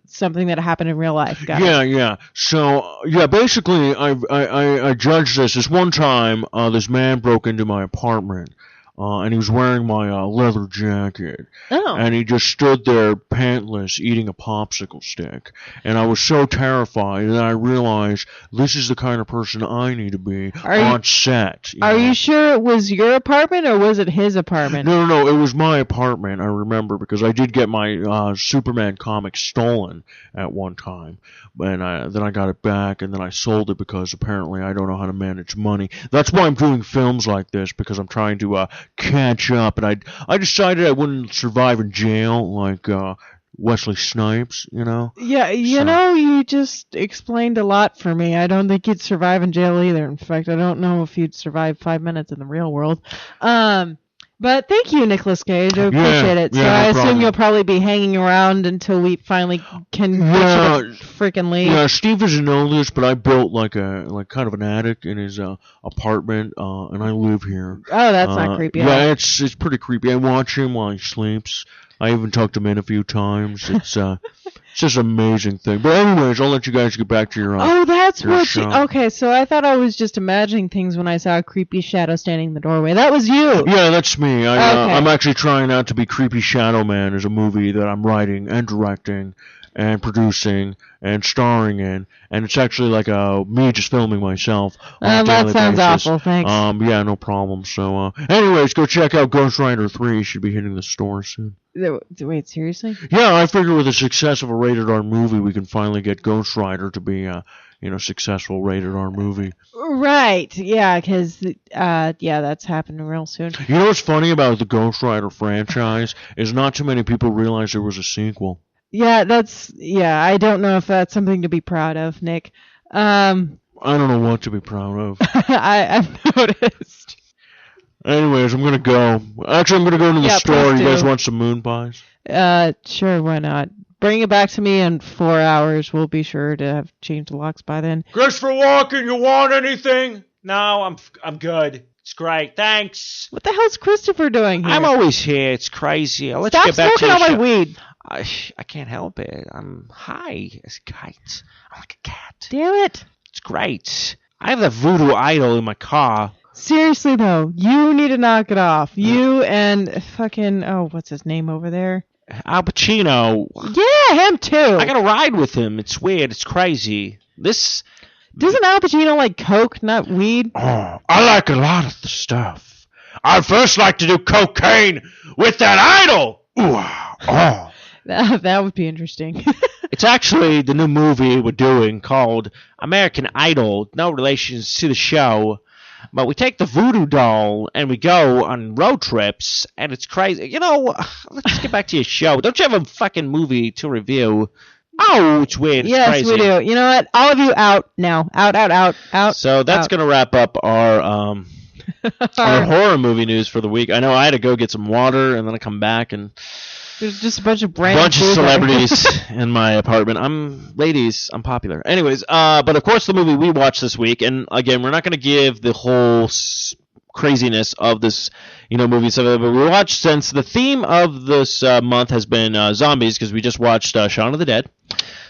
something that happened in real life. Yeah. So basically, I judged this. This one time, this man broke into my apartment. and he was wearing my leather jacket. Oh. And he just stood there pantless eating a popsicle stick. And I was so terrified, and I realized this is the kind of person I need to be on set. Are you sure it was your apartment or was it his apartment? No, it was my apartment, I remember, because I did get my Superman comic stolen at one time. And then I got it back, and then I sold it because apparently I don't know how to manage money. That's why I'm doing films like this, because I'm trying to catch up. And I decided I wouldn't survive in jail like Wesley Snipes, you know? Yeah, you just explained a lot for me. I don't think you'd survive in jail either. In fact, I don't know if you'd survive 5 minutes in the real world. But thank you, Nicolas Cage. I appreciate it. So I assume you'll probably be hanging around until we finally can freaking leave. Yeah, Steve doesn't know this, but I built like kind of an attic in his apartment, and I live here. Oh, that's not creepy at all. Yeah, it's pretty creepy. I watch him while he sleeps. I even talked him in a few times. It's just an amazing thing. But anyways, I'll let you guys get back to your that's your what show. Okay, so I thought I was just imagining things when I saw a creepy shadow standing in the doorway. That was you. Yeah, that's me. Okay. I'm actually trying out to be Creepy Shadow Man as a movie that I'm writing and directing and producing and starring in, and it's actually like me just filming myself on a that daily sounds basis. awful, thanks. Yeah, no problem. So, anyways, go check out Ghost Rider 3. It should be hitting the store soon. Wait, seriously? Yeah, I figure with the success of a rated R movie, we can finally get Ghost Rider to be a successful rated R movie. Right, yeah, because, that's happening real soon. You know what's funny about the Ghost Rider franchise is not too many people realize there was a sequel. Yeah, I don't know if that's something to be proud of, Nick. I don't know what to be proud of. I've noticed. Anyways, I'm going to go. Actually, I'm going to go to the store. You guys want some moon pies? Sure, why not? Bring it back to me in 4 hours. We'll be sure to have changed the locks by then. Christopher Walken, you want anything? No, I'm good. It's great. Thanks. What the hell's Christopher doing here? I'm always here. It's crazy. I'll let Stop you get back to smoking the all show. my weed. I can't help it. I'm high as a kite. I'm like a cat. Damn it. It's great. I have that voodoo idol in my car. Seriously, though, you need to knock it off. You and fucking, what's his name over there? Al Pacino. Yeah, him too. I gotta ride with him. It's weird. It's crazy. Doesn't Al Pacino like coke, not weed? Oh, I like a lot of the stuff. I'd first like to do cocaine with that idol. Ooh, That would be interesting. It's actually the new movie we're doing called American Idol. No relations to the show. But we take the voodoo doll and we go on road trips, and it's crazy. Let's get back to your show. Don't you have a fucking movie to review? Oh, it's weird. It's yes, crazy. we do. You know what? All of you out now. Out. So that's going to wrap up our horror movie news for the week. I know I had to go get some water, and then I come back, and there's just a bunch of brand celebrities in my apartment. I'm popular. Anyways, but of course the movie we watched this week, and again, we're not going to give the whole craziness of this, movie and stuff, but we watched, since the theme of this month has been zombies, because we just watched Shaun of the Dead.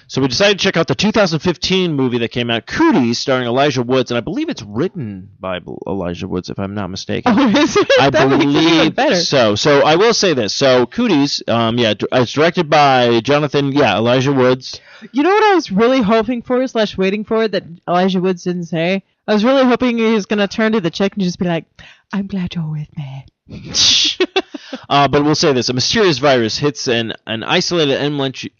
So we decided to check out the 2015 movie that came out, Cooties, starring Elijah Woods, and I believe it's written by Elijah Woods, if I'm not mistaken. Oh, is it? I That makes it even believe better. so. So I will say this. So Cooties, it's directed by Elijah Woods. You know what I was really hoping for / waiting for that Elijah Woods didn't say? I was really hoping he was going to turn to the chick and just be like, I'm glad you're with me. But we'll say this. A mysterious virus hits an isolated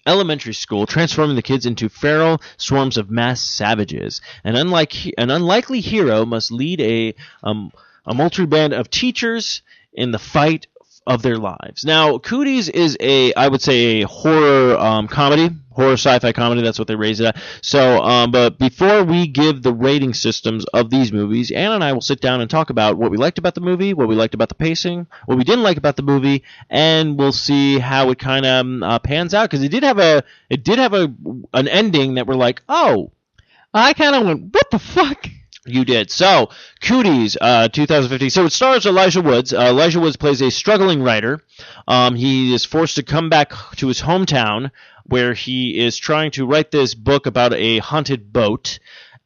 elementary school, transforming the kids into feral swarms of mass savages. An unlikely hero must lead a multi band of teachers in the fight of their lives. Now, Cooties is I would say a horror comedy, horror sci-fi comedy. That's what they raise it at. So, but before we give the rating systems of these movies, Anna and I will sit down and talk about what we liked about the movie, what we liked about the pacing, what we didn't like about the movie, and we'll see how it kind of pans out, because it did have an ending that we're like, oh. I kind of went, what the fuck? You did. So, Cooties, 2015. So it stars Elijah Woods. Elijah Woods plays a struggling writer. He is forced to come back to his hometown, where he is trying to write this book about a haunted boat.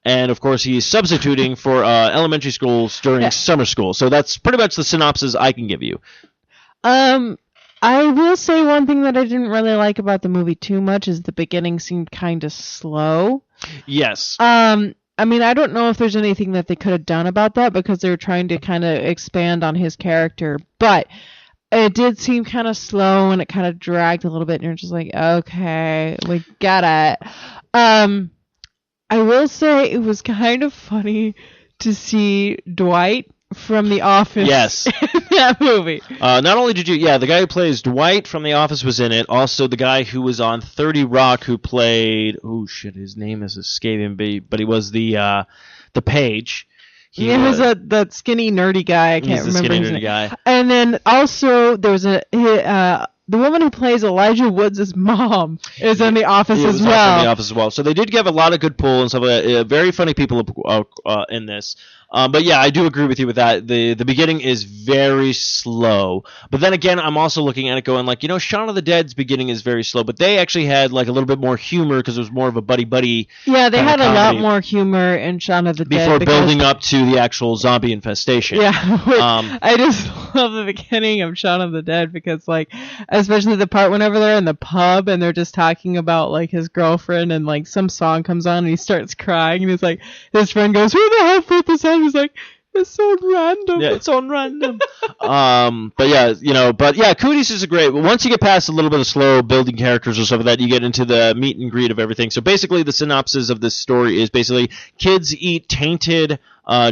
and of course he's substituting for elementary schools during summer school. So that's pretty much the synopsis I can give you. I will say one thing that I didn't really like about the movie too much is the beginning seemed kind of slow. Yes. I mean, I don't know if there's anything that they could have done about that because they were trying to kind of expand on his character, but it did seem kind of slow and it kind of dragged a little bit and you're just like, okay, we got it. I will say it was kind of funny to see Dwight from The Office in that movie. Not only did you, the guy who plays Dwight from The Office was in it. Also, the guy who was on 30 Rock who played, his name is escaping me, but he was the Page. He was that skinny nerdy guy. I can't remember his name. Guy. And then also there was the woman who plays Elijah Woods' mom is in The Office as well. Also in The Office as well. So they did give a lot of good pull and stuff like that. Very funny people in this. But yeah, I do agree with you with that. The beginning is very slow. But then again, I'm also looking at it going like, Shaun of the Dead's beginning is very slow. But they actually had like a little bit more humor because it was more of a buddy-buddy. Yeah, they had a lot more humor in Shaun of the Dead. Before building up to the actual zombie infestation. Yeah, I just love the beginning of Shaun of the Dead because like, especially the part whenever they're in the pub and they're just talking about like his girlfriend and like some song comes on and he starts crying and he's like, his friend goes, who the hell put this on? He's like, it's so random. Yeah, it's so random. But Cooties is a great. Once you get past a little bit of slow building characters or stuff like that, you get into the meet and greet of everything. So basically, the synopsis of this story is basically kids eat tainted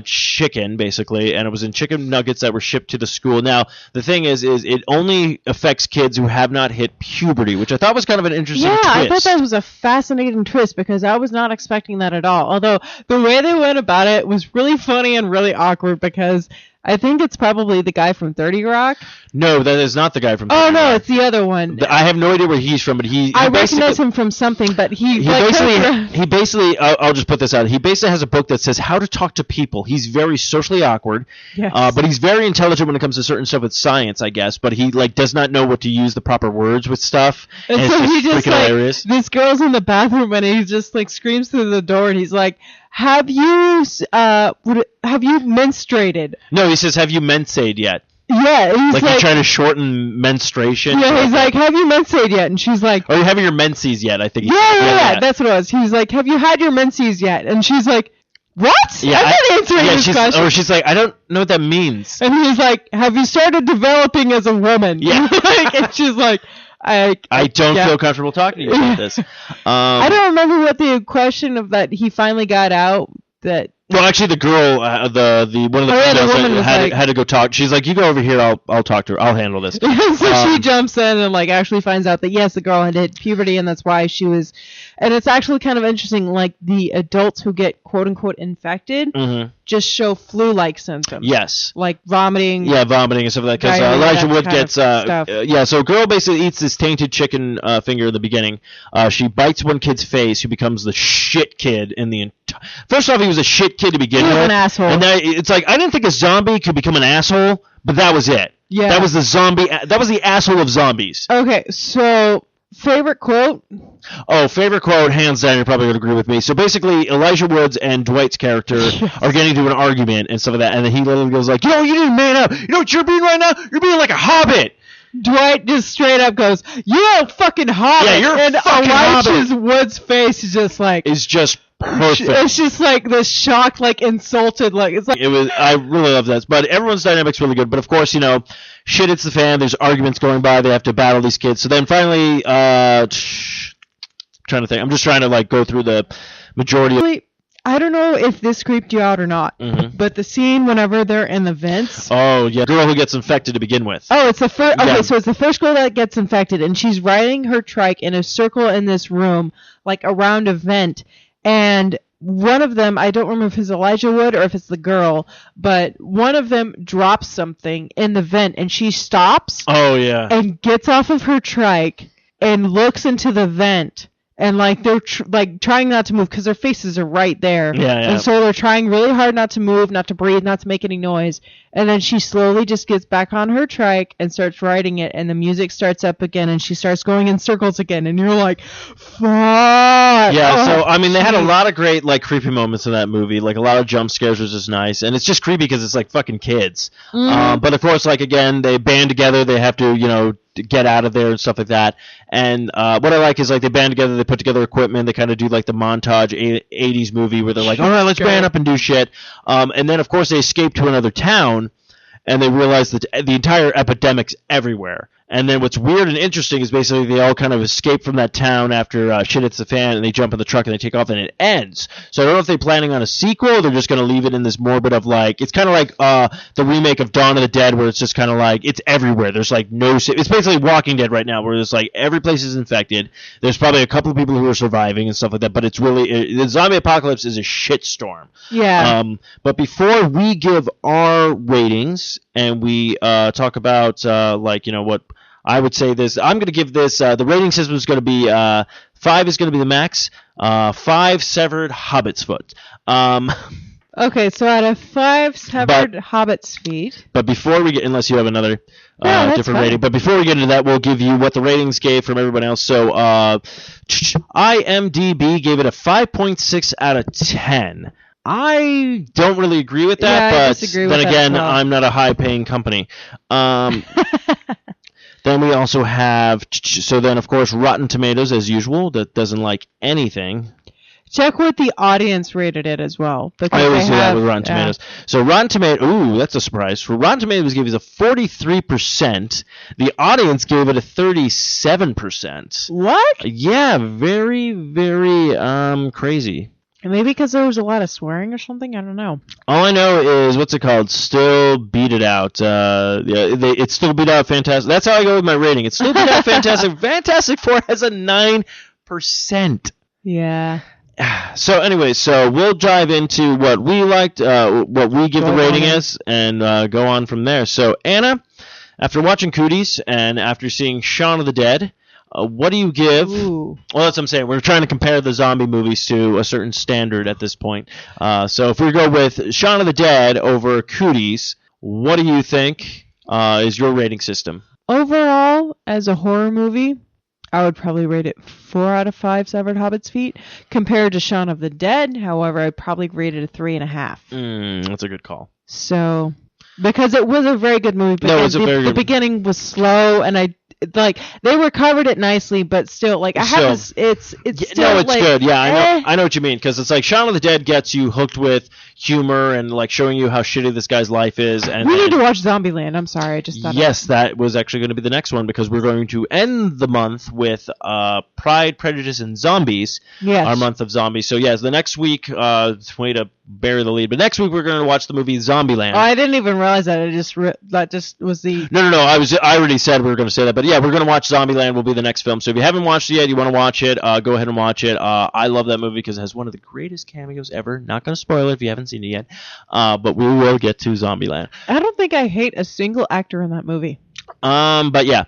chicken, basically, and it was in chicken nuggets that were shipped to the school. Now, the thing is it only affects kids who have not hit puberty, which I thought was kind of an interesting twist. I thought that was a fascinating twist because I was not expecting that at all. Although the way they went about it was really funny and really awkward because I think it's probably the guy from 30 Rock. No, that is not the guy from 30 Rock. Oh, no, it's the other one. I have no idea where he's from, but I recognize him from something, but he basically, I'll just put this out. He basically has a book that says how to talk to people. He's very socially awkward, yes. But he's very intelligent when it comes to certain stuff with science, I guess, but he does not know what to use the proper words with stuff. And so he just hilarious. This girl's in the bathroom and he just screams through the door and he's like, have you menstruated? No, he says, have you mensaed yet? Yeah, he's you're trying to shorten menstruation. Yeah, he's like, have you mensaed yet? And she's like, are you having your menses yet? I think. Yeah, that's what it was. He's like, have you had your menses yet? And she's like, what? Yeah, I'm not answering this question. Or she's like, I don't know what that means. And he's like, have you started developing as a woman? Yeah. And she's like, I don't feel comfortable talking to you about this. I don't remember what the question of that he finally got out that. Well, actually, the girl, the one of the females had to go talk. She's like, "You go over here. I'll talk to her. I'll handle this." So she jumps in and actually finds out that yes, the girl had hit puberty, and that's why she was. And it's actually kind of interesting. Like the adults who get quote unquote infected just show flu-like symptoms. Yes. Like vomiting. Yeah, vomiting and stuff like that. Because Elijah Wood gets So a girl basically eats this tainted chicken finger in the beginning. She bites one kid's face, who becomes the shit kid in the. First off, he was a shit kid to begin with. He was an asshole. And it's like I didn't think a zombie could become an asshole, but that was it. Yeah. That was the zombie. That was the asshole of zombies. Okay, so favorite quote? Oh, favorite quote, hands down. You're probably going to agree with me. So basically, Elijah Woods and Dwight's character are getting into an argument and stuff like that, and then he literally goes like, "Yo, you didn't man up. You know what you're being right now? You're being like a hobbit." Dwight just straight up goes, "You're a fucking hobbit." Yeah, you're and a fucking Elijah Wood's face is just like. It's just perfect. It's just like this shocked, insulted, it's like. It was. I really love that. But everyone's dynamic's really good. But of course, shit hits the fan. There's arguments going by. They have to battle these kids. So then finally, trying to think. I'm just trying to go through the majority of. I don't know if this creeped you out or not, but the scene whenever they're in the vents. Oh yeah, girl who gets infected to begin with. Oh, it's the first. Okay, so it's the first girl that gets infected, and she's riding her trike in a circle in this room, around a vent, and one of them, I don't remember if it's Elijah Wood or if it's the girl, but one of them drops something in the vent, and she stops. Oh yeah. And gets off of her trike and looks into the vent. And like they're like trying not to move because their faces are right there. Yeah. And so they're trying really hard not to move, not to breathe, not to make any noise. And then she slowly just gets back on her trike and starts riding it. And the music starts up again, and she starts going in circles again. And you're like, fuck. Yeah. So I mean, they had a lot of great like creepy moments in that movie. Like a lot of jump scares was just nice, and it's just creepy because it's like fucking kids. But of course, like again, they band together. They have to, to get out of there and stuff like that. And what I like is like they band together, they put together equipment, they kind of do like the montage 80s movie where they're like, all right, let's band up and do shit. And then of course they escape to another town, and they realize that the entire epidemic's everywhere. And then what's weird and interesting is basically they all kind of escape from that town after shit hits the fan, and they jump in the truck and they take off, and it ends. So I don't know if they're planning on a sequel, or they're just going to leave it in this morbid of like, it's kind of like the remake of Dawn of the Dead, where it's just kind of like, it's everywhere. There's like it's basically Walking Dead right now, where there's like every place is infected. There's probably a couple of people who are surviving and stuff like that, but it's really, the zombie apocalypse is a shitstorm. Yeah. But before we give our ratings and we talk about what I would say this, I'm going to give this, the rating system is going to be 5 is going to be the max, 5 severed hobbit's foot. Okay, so out of 5 severed hobbit's feet. But before we get, unless you have another different fine. rating, but before we get into that, we'll give you what the ratings gave from everyone else. So IMDb gave it a 5.6 out of 10. I don't really agree with that, but then again, I'm not a high-paying company. Then we also have, so then of course Rotten Tomatoes as usual, that doesn't like anything. Check what the audience rated it as well. I always do that with Rotten Tomatoes. So Rotten Tomatoes, ooh, that's a surprise. For Rotten Tomatoes gave it a 43%. The audience gave it a 37%. What? Yeah, very, very crazy. Maybe because there was a lot of swearing or something? I don't know. All I know is, what's it called? Still Beat It Out. It's Still Beat Out Fantastic. That's how I go with my rating. It's Still Beat Out Fantastic. Fantastic Four has a 9%. Yeah. So anyway, so we'll dive into what we liked, what we give the rating is, and go on from there. So Anna, after watching Cooties and after seeing Shaun of the Dead, what do you give? Ooh. Well, that's what I'm saying. We're trying to compare the zombie movies to a certain standard at this point. So if we go with Shaun of the Dead over Cooties, what do you think is your rating system? Overall, as a horror movie, I would probably rate it 4 out of 5 severed hobbit's feet. Compared to Shaun of the Dead, however, I'd probably rate it a 3.5. That's a good call. So, because it was a very good movie, but No, it was the beginning was slow, and they recovered it nicely, but still, like, I have this, it's still, no, it's like, good. Yeah, I know what you mean, because it's like Shaun of the Dead gets you hooked with humor and like showing you how shitty this guy's life is. And we need to watch Zombieland. I'm sorry, I just thought. Yes, that was actually going to be the next one, because we're going to end the month with Pride, Prejudice, and Zombies. Yes. Our month of zombies. So yes, the next week, way to bury the lead, but next week we're going to watch the movie Zombieland. Oh, I didn't even realize that. That just was the. No. I already said we were going to say that, but yeah, we're going to watch Zombieland. Will be the next film. So if you haven't watched it yet, you want to watch it, go ahead and watch it. I love that movie because it has one of the greatest cameos ever. Not going to spoil it if you haven't seen it yet, but we will get to Zombieland. I don't think I hate a single actor in that movie. But yeah.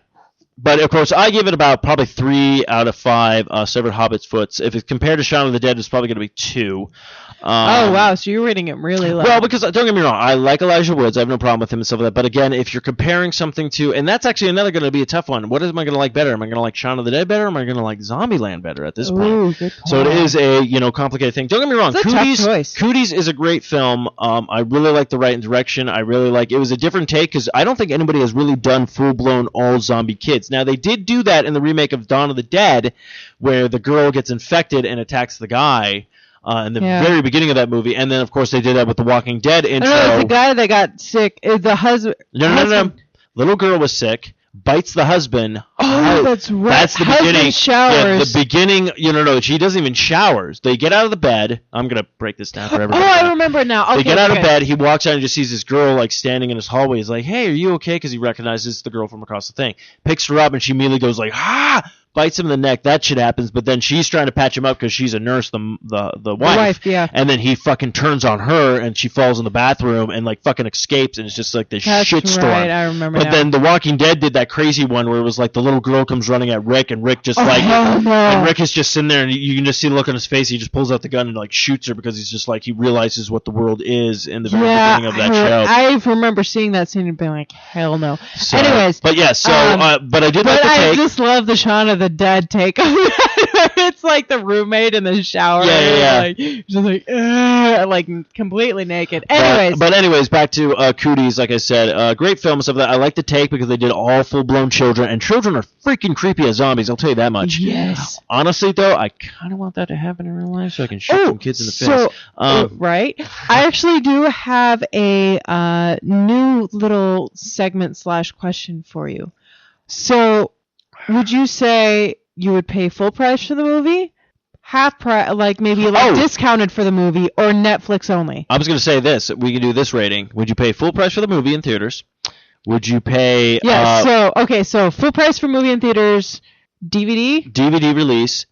But of course, I give it about probably 3 out of 5 severed hobbit's foots. If it's compared to Shaun of the Dead, it's probably going to be 2. Oh wow! So you're rating it really low. Well, because don't get me wrong, I like Elijah Woods. I have no problem with him and stuff like that. But again, if you're comparing something to, and that's actually another going to be a tough one. What am I going to like better? Am I going to like Shaun of the Dead better? Or am I going to like Zombieland better at this point? Ooh, good call. So it is a complicated thing. Don't get me wrong. It's a tough choice. Cooties is a great film. I really like the writing direction. I really like. It was a different take because I don't think anybody has really done full blown all zombie kids. Now they did do that in the remake of Dawn of the Dead, where the girl gets infected and attacks the guy. In the very beginning of that movie, and then of course they did that with the Walking Dead intro. No, it's the guy that got sick. The husband. No. Little girl was sick, bites the husband. Oh, that's right. That's the husband beginning. Showers. Yeah, the beginning. No. She doesn't even showers. They get out of the bed. I'm gonna break this down for everybody. Oh, I remember now. Okay, they get out of bed. He walks out and just sees this girl like standing in his hallway. He's like, "Hey, are you okay?" Because he recognizes the girl from across the thing. Picks her up and she immediately goes like, "Ah!" bites him in the neck. That shit happens, but then she's trying to patch him up because she's a nurse, the wife. Yeah. And then he fucking turns on her, and she falls in the bathroom and like fucking escapes, and it's just like this shitstorm. Right, I remember. But then The Walking Dead did that crazy one where it was like the little girl comes running at Rick, and Rick just and Rick is just sitting there, and you can just see the look on his face. He just pulls out the gun and like shoots her because he's just like he realizes what the world is in the very beginning of that show. I remember seeing that scene and being like, hell no. So, anyways, but yeah, so but I did like the I take. just love the Shaun of the Dead take. It's like the roommate in the shower. Yeah. Like, just like completely naked. Anyways. But anyways, back to Cooties. Like I said, great film and stuff. That I like the take because they did all full-blown children, and children are freaking creepy as zombies. I'll tell you that much. Yes. Honestly, though, I kind of want that to happen in real life so I can shoot some kids in the face. Right. I actually do have a new little segment / question for you. So, would you say you would pay full price for the movie, half price, like maybe discounted for the movie, or Netflix only? I was going to say this. We can do this rating. Would you pay full price for the movie in theaters? Would you pay... So full price for movie in theaters, DVD? DVD release.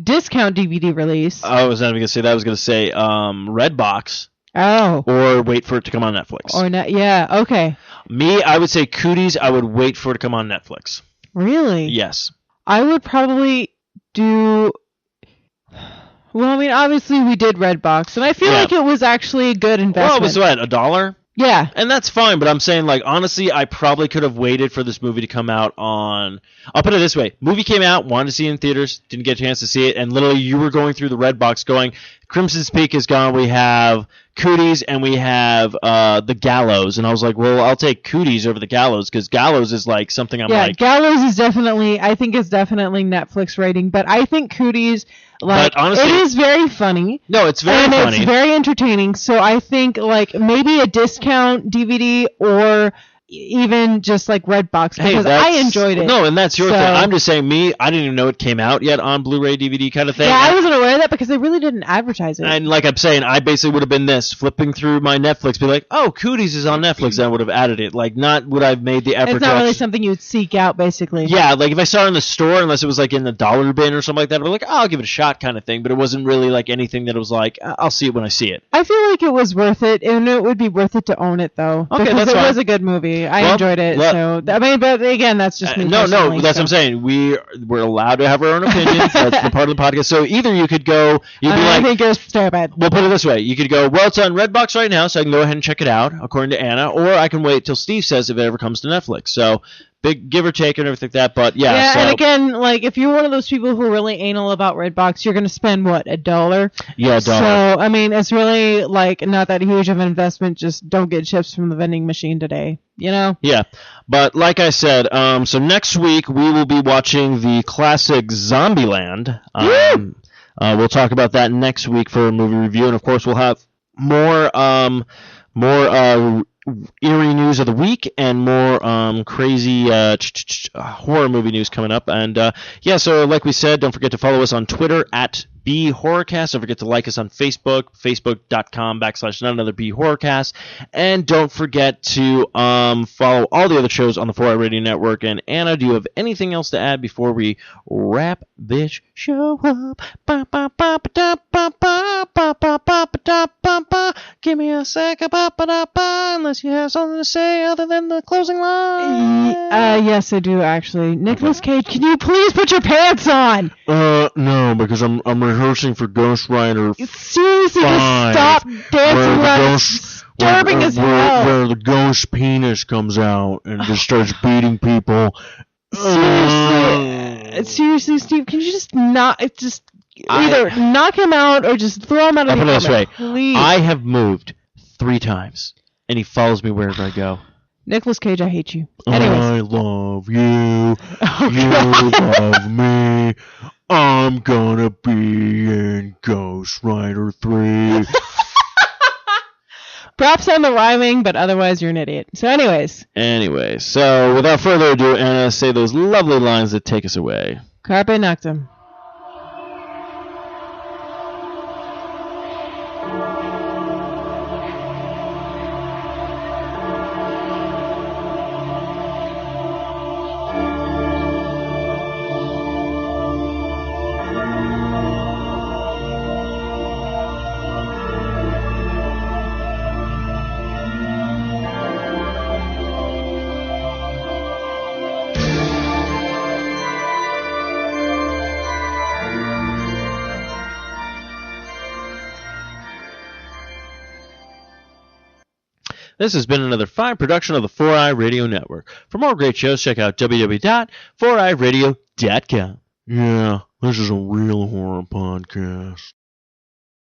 Discount DVD release. I was not even going to say that. I was going to say Redbox. Oh. Or wait for it to come on Netflix. Yeah, okay. Me, I would say Cooties, I would wait for it to come on Netflix. Really? Yes. I would probably do... Well, I mean, obviously we did Redbox, and I feel like it was actually a good investment. Well, it was what, $1? Yeah. And that's fine, but I'm saying, like, honestly, I probably could have waited for this movie to come out on... I'll put it this way. Movie came out, wanted to see it in theaters, didn't get a chance to see it, and literally you were going through the Redbox going, Crimson's Peak is gone, we have Cooties, and we have The Gallows. And I was like, well, I'll take Cooties over The Gallows, because Gallows is, like, something I'm like... Yeah, Gallows is definitely... I think it's definitely Netflix rating, but I think Cooties... Like, honestly, it is very funny. No, it's very funny. And it's very entertaining. So I think, like, maybe a discount DVD or even just, like, Redbox, because I enjoyed it. No, and that's your thing. I'm just saying, I didn't even know it came out yet on Blu-ray, DVD kind of thing. Yeah, I wasn't aware of that because they really didn't advertise it. And like I'm saying, I basically would have been flipping through my Netflix, be like, oh, Cooties is on Netflix, and I would have added it. Like, not would I've made the effort. It's not really something you'd seek out, basically. Yeah, like if I saw it in the store, unless it was like in the dollar bin or something like that, I'd be like, oh, I'll give it a shot kind of thing. But it wasn't really like anything that was like, I'll see it when I see it. I feel like it was worth it, and it would be worth it to own it, though. Okay, because that's it fine. was a good movie. I enjoyed it. So I mean, but again, that's just me. No, that's what I'm saying. We're allowed to have our own opinions. That's the part of the podcast. So either you could go, I think it's stupid. We'll put it this way: you could go, well, it's on Redbox right now, so I can go ahead and check it out, according to Anna, or I can wait till Steve says if it ever comes to Netflix. So big give or take and everything like that. But yeah. And again, like if you're one of those people who are really anal about Redbox, you're gonna spend what, $1? Yeah, $1. So I mean, it's really like not that huge of an investment. Just don't get chips from the vending machine today. You know? Yeah. But like I said, so next week we will be watching the classic Zombieland. We'll talk about that next week for a movie review, and of course we'll have more eerie news of the week and more crazy horror movie news coming up. And so like we said, don't forget to follow us on Twitter at BHorrorcast. Don't forget to like us on Facebook, facebook.com/NoneOtherBHorrorcast. And don't forget to follow all the other shows on the 4i Radio Network. And Anna, do you have anything else to add before we wrap this show up? Give me a second, unless you have something to say other than the closing line. Yes, I do actually. Nicolas Cage, can you please put your pants on? No, because I'm rehearsing for Ghost Rider. Seriously, just stop dancing around. Disturbing as hell. Where the ghost penis comes out and just starts beating people. Seriously, Steve, can you just not either knock him out or just throw him out of the apartment? I'll put it this way. Please. I have moved 3 times, and he follows me wherever I go. Nicolas Cage, I hate you. Anyways. I love you. You love me. I'm gonna be in Ghost Rider 3. Props on the rhyming, but otherwise you're an idiot. So anyways, so without further ado, Anna, say those lovely lines that take us away. Carpe Noctem. This has been another fine production of the 4i Radio Network. For more great shows, check out www.4iradio.com. Yeah, this is a real horror podcast.